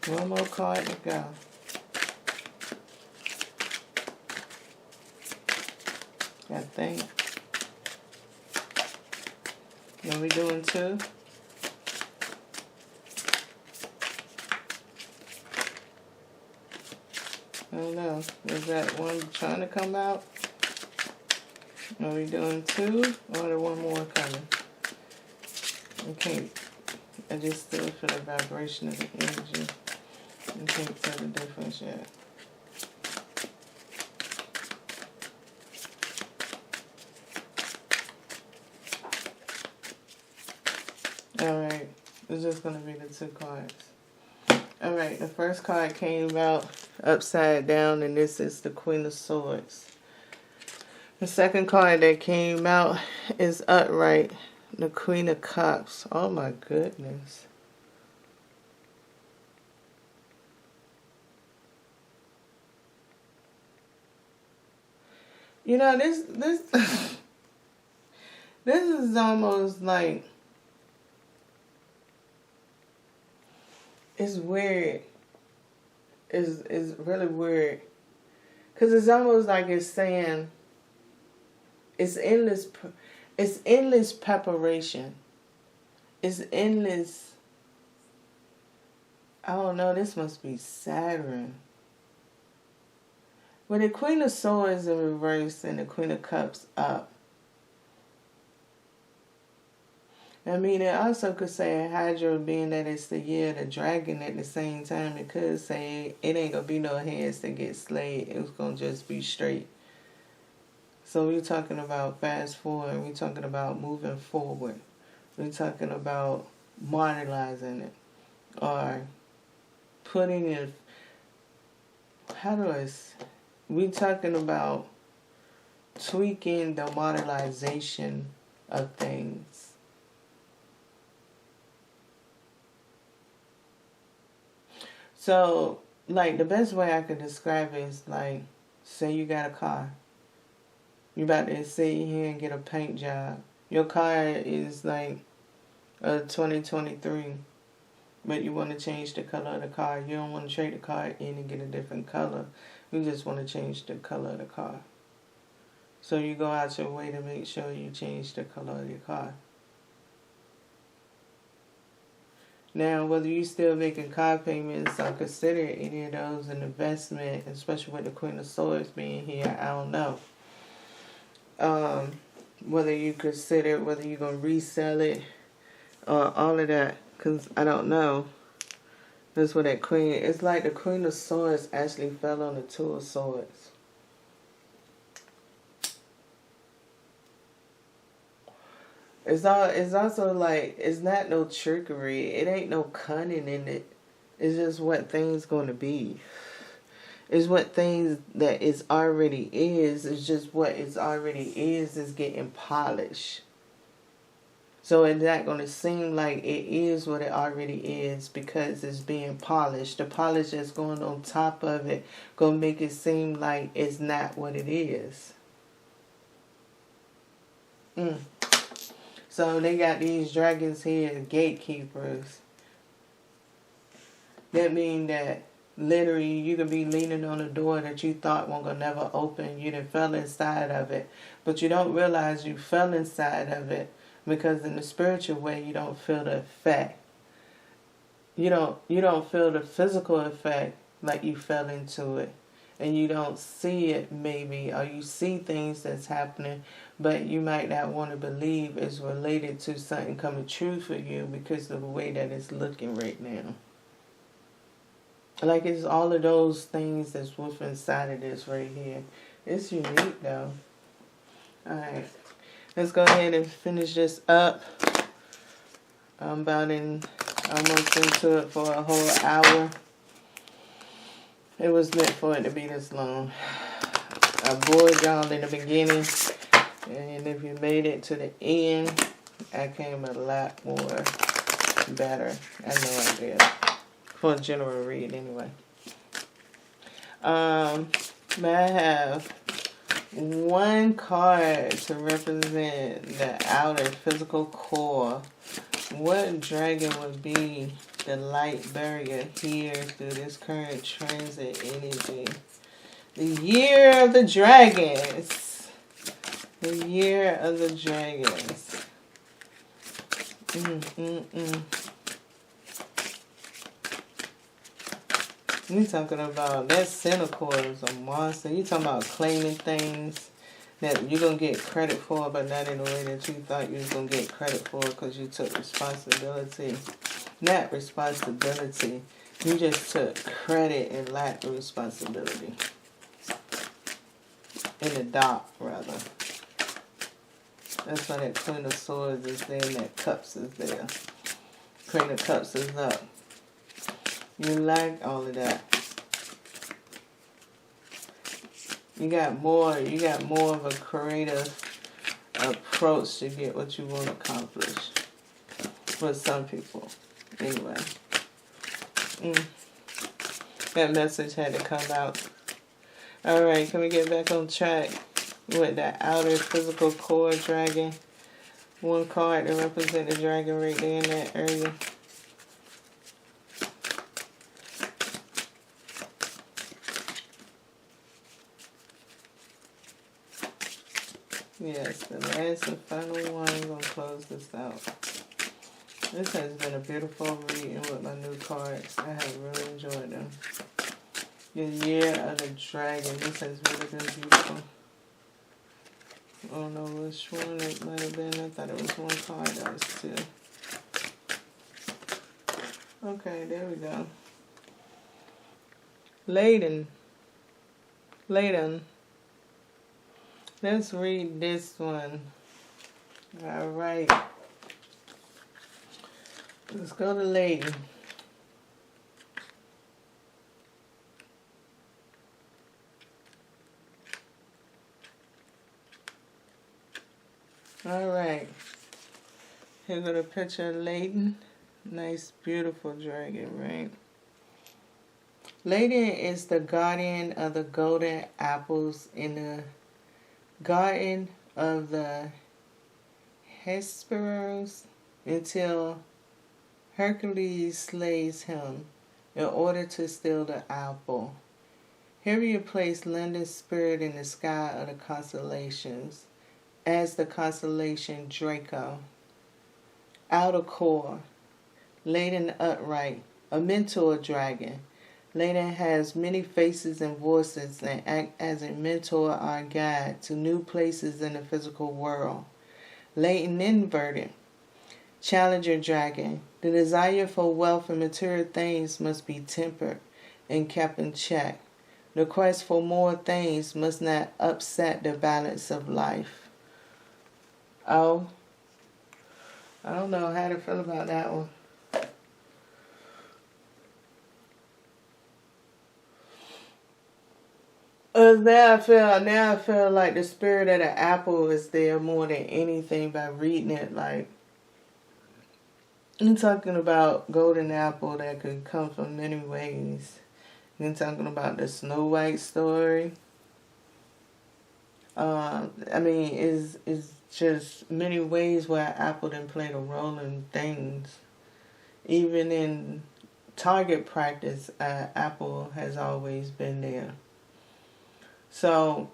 S1: One more card to go. I think. Are we doing 2? I don't know. Is that one trying to come out? Are we doing 2 or the one more coming? Okay. I just still feel the vibration of the energy. I can't tell the difference yet. Alright, it's just going to be the 2 cards. Alright, the first card came out upside down, and this is the Queen of Swords. The second card that came out is upright, the Queen of Cups. Oh my goodness. You know, this this is almost like, it's weird. It's really weird. Because it's almost like it's saying it's endless preparation. It's endless. I don't know, this must be Saturn. With the Queen of Swords in reverse and the Queen of Cups up. I mean, it also could say Hydra, being that it's the year of the dragon at the same time. It could say it ain't going to be no heads that get slayed. It's going to just be straight. So we're talking about fast forward. We're talking about moving forward. We're talking about modernizing it. Or putting it... We're talking about tweaking the modernization of things. So, like, the best way I could describe it is, like, say you got a car. You about to sit here and get a paint job. Your car is, like, a 2023, but you want to change the color of the car. You don't want to trade the car in and get a different color. You just want to change the color of the car. So you go out your way to make sure you change the color of your car. Now, whether you're still making car payments or consider any of those an investment, especially with the Queen of Swords being here, I don't know. Whether you consider whether you're going to resell it or all of that, because I don't know. That's what that Queen... It's like the Queen of Swords actually fell on the 2 of Swords. It's also like, it's not no trickery. It ain't no cunning in it. It's just what things going to be. It's what things that is already is. It's just what it's already is getting polished. So it's not going to seem like it is what it already is because it's being polished. The polish that's going on top of it going to make it seem like it's not what it is. So they got these dragons here, gatekeepers. That means that literally you could be leaning on a door that you thought wasn't going to never open. You done fell inside of it. But you don't realize you fell inside of it because in the spiritual way you don't feel the effect. You don't feel the physical effect like you fell into it. And you don't see it maybe, or you see things that's happening, but you might not want to believe it's related to something coming true for you because of the way that it's looking right now. Like it's all of those things that's within inside of this right here. It's unique though. Alright. Let's go ahead and finish this up. I'm almost into it for a whole hour. It was meant for it to be this long. I bored y'all in the beginning. And if you made it to the end, I came a lot more better. I know I did. For a general read anyway. But I have one card to represent the outer physical core. What dragon would be the light barrier here through this current transit energy? The year of the dragons. The year of the dragons. You talking about that center core is a monster. You talking about claiming things that you're going to get credit for, but not in the way that you thought you was going to get credit for because you took responsibility. Not responsibility. You just took credit and lacked the responsibility. In the dark, rather. That's why that Queen of Swords is there and that Cups is there. Queen of Cups is up. You like all of that. You got more of a creative approach to get what you want to accomplish. For some people. Anyway. That message had to come out. Alright, can we get back on track with that outer physical core dragon? One card to represent the dragon right there in that area. Yes, the last and final one. I'm going to close this out. This has been a beautiful reading with my new cards. I have really enjoyed them. The Year of the Dragon. This has really been beautiful. I don't know which one it might have been. I thought it was one card. That was two. Okay, there we go. Layden. Let's read this one. Alright. Let's go to Layden. Alright. Here's a picture of Layden. Nice, beautiful dragon, right? Layden is the guardian of the golden apples in the garden of the Hesperus until Hercules slays him in order to steal the apple. Here we place Linda's spirit in the sky of the constellations as the constellation Draco. Outer core, Layden upright, a mentor dragon. Layden has many faces and voices and act as a mentor or guide to new places in the physical world. Layden inverted, challenger dragon. The desire for wealth and material things must be tempered and kept in check. The quest for more things must not upset the balance of life. Oh, I don't know how to feel about that one. Now I feel like the spirit of the apple is there more than anything by reading it. Like, I'm talking about golden apple that could come from many ways. I'm talking about the Snow White story. I mean, is just many ways where apple didn't play a role in things. Even in target practice, apple has always been there. So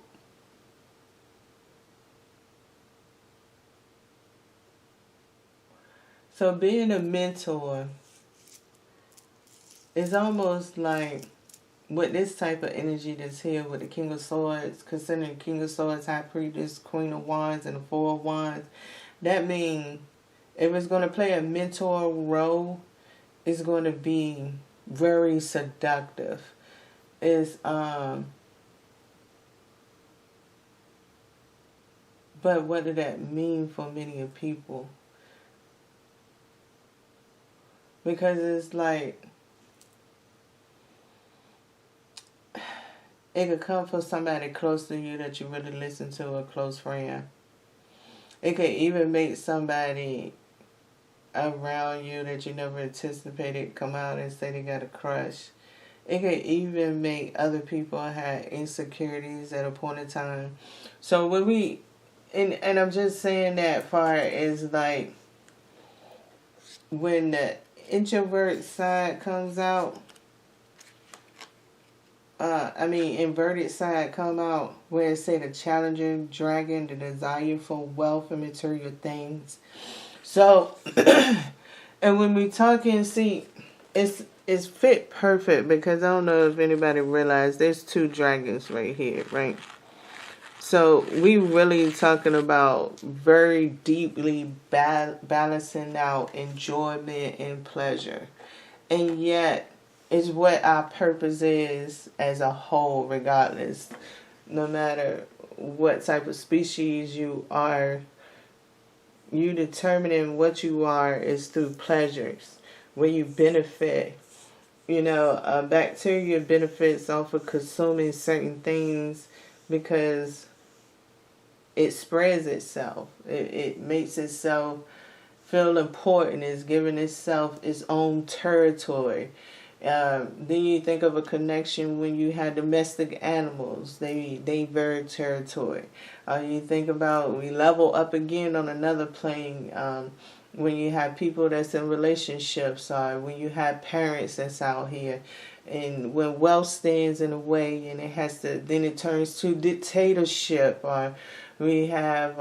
S1: being a mentor is almost like with this type of energy that's here with the King of Swords, considering the King of Swords, High Priestess, Queen of Wands, and the Four of Wands. That means if it's going to play a mentor role, it's going to be very seductive. It's but what did that mean for many of people? Because it's like it could come from somebody close to you that you really listen to, a close friend. It could even make somebody around you that you never anticipated come out and say they got a crush. It could even make other people have insecurities at a point in time. So when we, and I'm just saying that far as like when the introvert side comes out, inverted side come out, where it say the challenger dragon, the desire for wealth and material things. So, and when we talking, see, it's fit perfect because I don't know if anybody realized there's two dragons right here, right? So we really talking about very deeply balancing out enjoyment and pleasure, and yet is what our purpose is as a whole, regardless, no matter what type of species you are. You determining what you are is through pleasures, where you benefit. You know, bacteria benefits off of consuming certain things because it spreads itself. It makes itself feel important. It's giving itself its own territory. Then you think of a connection when you have domestic animals. They vary territory. You think about, we level up again on another plane, when you have people that's in relationships, or when you have parents that's out here, and when wealth stands in the way and then it turns to dictatorship, or we have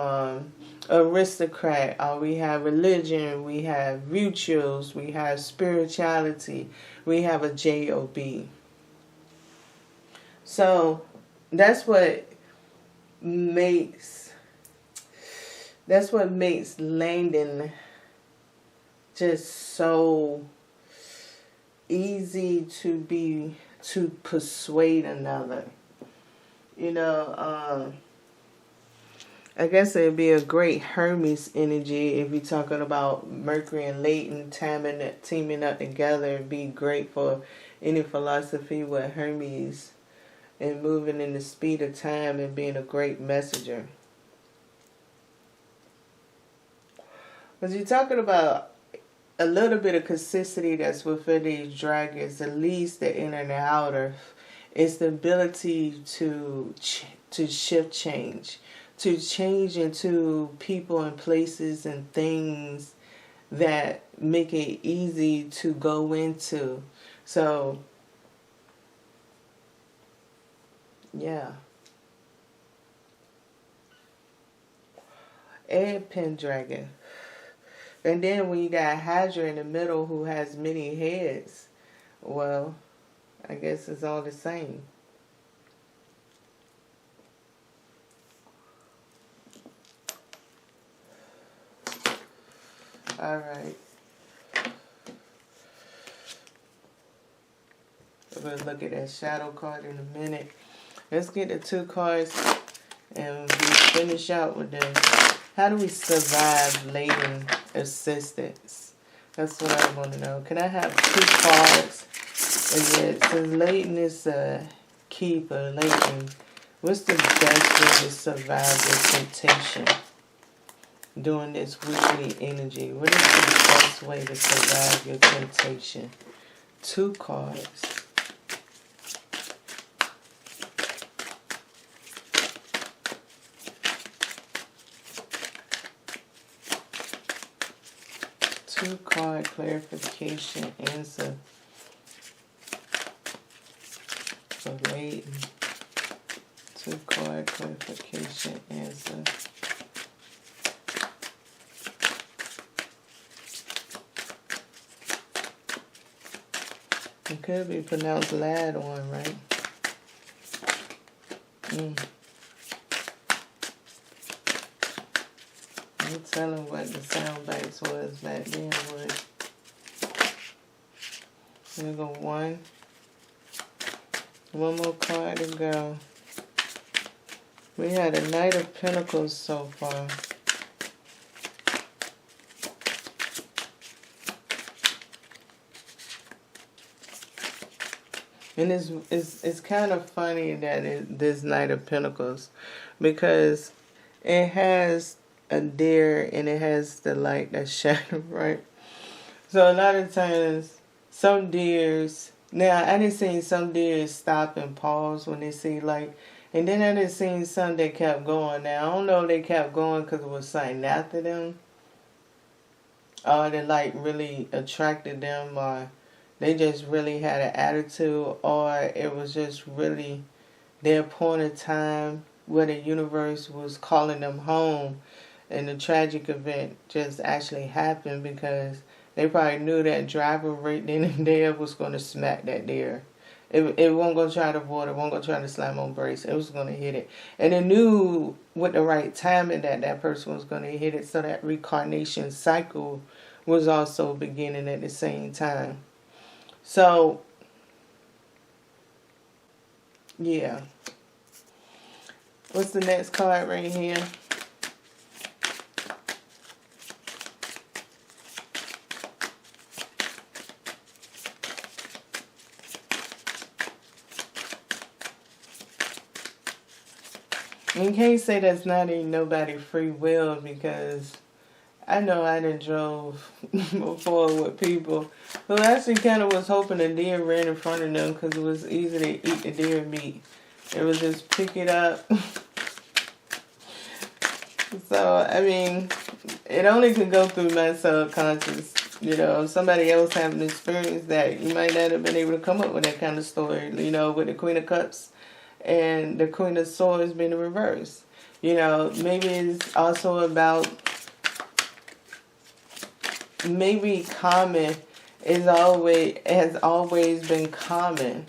S1: aristocrat, or we have religion, we have rituals, we have spirituality, we have a job. So that's what makes landing just so easy to persuade another. I guess it'd be a great Hermes energy if you're talking about Mercury and Leighton teaming up together. It'd be great for any philosophy with Hermes and moving in the speed of time and being a great messenger. Because you're talking about a little bit of consistency that's within these dragons, at least the inner and the outer. It's the ability to shift change. To change into people and places and things that make it easy to go into. So, yeah. And Pendragon. And then when you got Hydra in the middle who has many heads, well, I guess it's all the same. All right. We'll look at that shadow card in a minute. Let's get the two cards and we finish out with this. How do we survive latent assistance? That's what I want to know. Can I have two cards? And yet, since latent is a keeper, latent, what's the best way to survive this temptation? during this weekly energy? What is the best way to survive your temptation? 2 cards. Two card clarification answer for Leighton. 2 card clarification answer. It could be pronounced lad on, right? You tell them what the sound bites was back then. Here we go, 1. 1 more card to go. We had a Knight of Pentacles so far. And it's kind of funny that this Knight of Pentacles, because it has a deer and it has the light that's shining, right? So a lot of times, some deers, now I done seen some deers stop and pause when they see light, and then I done seen some that kept going. Now I don't know if they kept going because it was something after them, or the light really attracted them, or they just really had an attitude, or it was just really their point of time where the universe was calling them home, and the tragic event just actually happened because they probably knew that driver right then and there was going to smack that deer. It wasn't going to try to avoid it, wasn't going to try to slam on brakes. It was going to hit it. And it knew with the right timing that person was going to hit it, so that reincarnation cycle was also beginning at the same time. So, yeah. What's the next card right here? You can't say that's not even nobody free will, because I know I done drove before with people who actually kind of was hoping a deer ran in front of them because it was easy to eat the deer meat. It was just pick it up. So, I mean, it only could go through my subconscious. You know, if somebody else having experienced that, you might not have been able to come up with that kind of story, you know, with the Queen of Cups and the Queen of Swords being the reverse. You know, maybe it's also about, maybe common has always been common.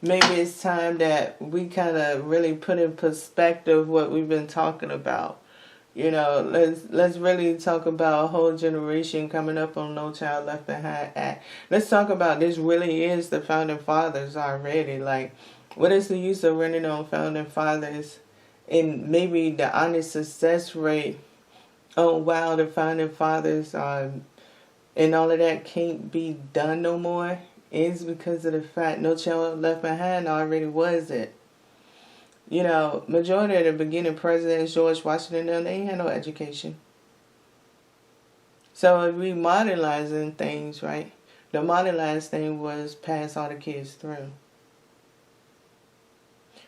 S1: Maybe it's time that we kind of really put in perspective what we've been talking about. You know, let's really talk about a whole generation coming up on No Child Left Behind Act. Let's talk about this really is the founding fathers already. Like, what is the use of running on founding fathers and maybe the honest success rate? Oh wow, the founding fathers and all of that can't be done no more, is because of the fact No Child Left Behind already was it. You know, majority of the beginning presidents, George Washington, they ain't had no education. So if we modernizing things, right, the modernized thing was pass all the kids through.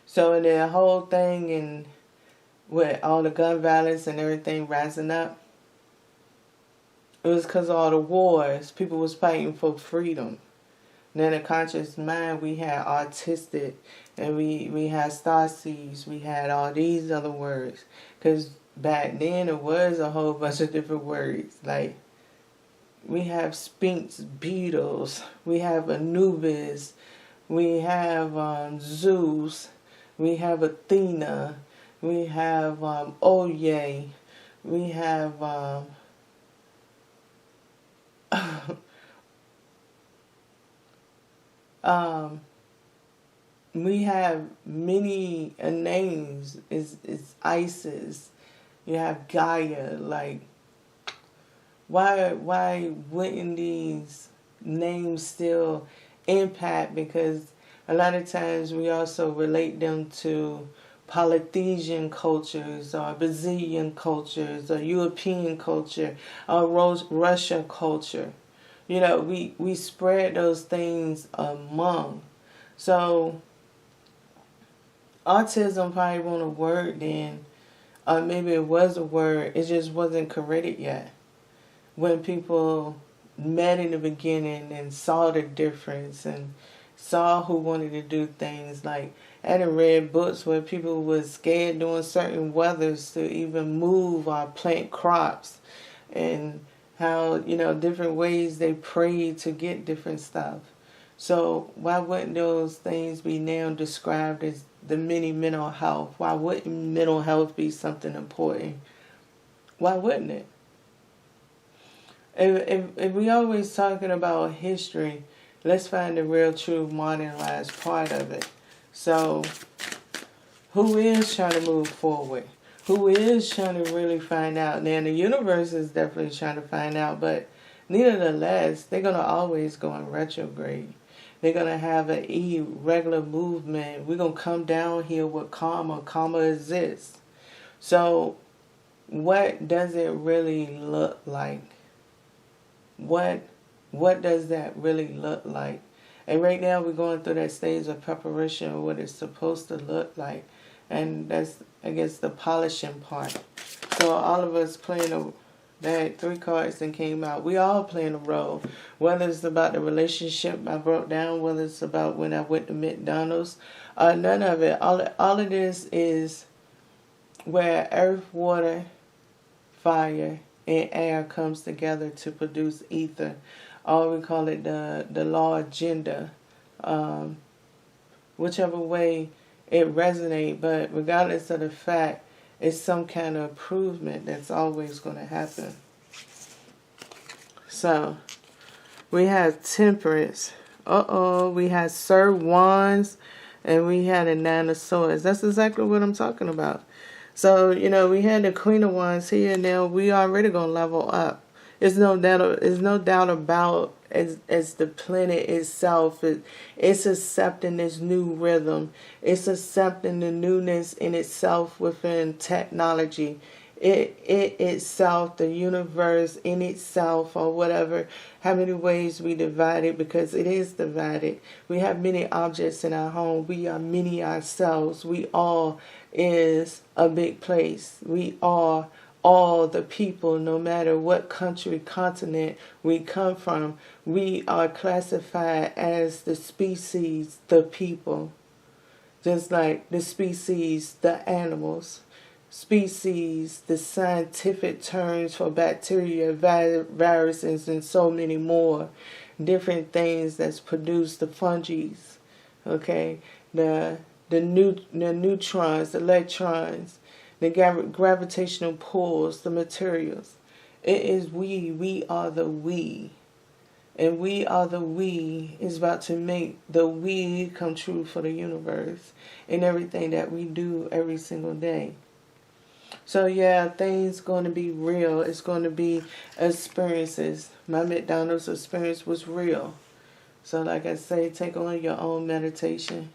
S1: So in the whole thing, and with all the gun violence and everything rising up, it was because of all the wars. People was fighting for freedom. Now in the conscious mind, we had autistic, and we had star seeds, we had all these other words. Because back then it was a whole bunch of different words. Like, we have Sphinx beetles, we have Anubis, we have Zeus, we have Athena, we have Oye, we have we have many names. It's Isis. You have Gaia. Like, why wouldn't these names still impact? Because a lot of times we also relate them to Polynesian cultures or Brazilian cultures or European culture or Russian culture. You know, we spread those things among. So autism probably wasn't a word then, or maybe it was a word, it just wasn't corrected yet. When people met in the beginning and saw the difference and saw who wanted to do things, like I had read books where people were scared during certain weathers to even move or plant crops, and how, you know, different ways they prayed to get different stuff. So why wouldn't those things be now described as the mini mental health? Why wouldn't mental health be something important? Why wouldn't it? If we always talking about history, let's find the real, true, modernized part of it. So, who is trying to move forward? Who is trying to really find out? Now, the universe is definitely trying to find out, but nevertheless, they're going to always go in retrograde. They're going to have an irregular movement. We're going to come down here with karma. Karma exists. So, what does it really look like? What does that really look like? And right now we're going through that stage of preparation of what it's supposed to look like. And that's, I guess, the polishing part. So all of us playing that 3 cards that came out, we all playing a role. Whether it's about the relationship I broke down, whether it's about when I went to McDonald's, none of it. All of this is where earth, water, fire, and air comes together to produce ether. Or we call it the law agenda. Whichever way it resonates, but regardless of the fact, it's some kind of improvement that's always going to happen. So, we have Temperance. We had Sir Wands, and we had a 9 of Swords. That's exactly what I'm talking about. So, you know, we had the Queen of Wands here, and now we already going to level up. There's no doubt about as the planet itself, it's accepting this new rhythm. It's accepting the newness in itself within technology. It itself, the universe in itself, or whatever, how many ways we divide it, because it is divided. We have many objects in our home. We are many ourselves. We all is a big place. We are all the people, no matter what country, continent we come from. We are classified as the species, the people. Just like the species, the animals. Species, the scientific terms for bacteria, viruses, and so many more different things that's produced, the fungi, okay, the neutrons, the electrons, the gravitational pulls, the materials. It is we are the we. And we are the we is about to make the we come true for the universe and everything that we do every single day. So yeah, things going to be real. It's going to be experiences. My McDonald's experience was real. So like I say, take on your own meditation.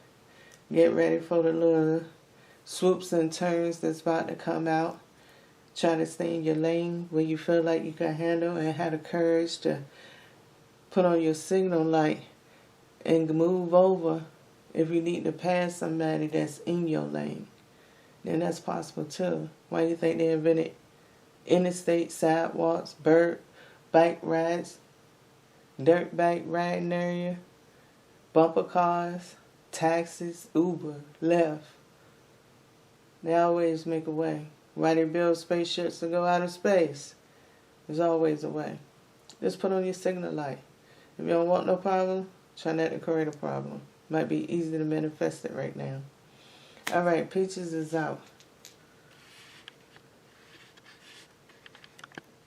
S1: Get ready for the little swoops and turns that's about to come out. Try to stay in your lane where you feel like you can handle, and have the courage to put on your signal light and move over if you need to pass somebody that's in your lane. Then that's possible too. Why do you think they invented interstate sidewalks, bike rides, dirt bike riding area, bumper cars, taxis, Uber, Lyft? They always make a way. Why they build spaceships to go out of space? There's always a way. Just put on your signal light. If you don't want no problem, try not to create a problem. Might be easy to manifest it right now. Alright, Peaches is out.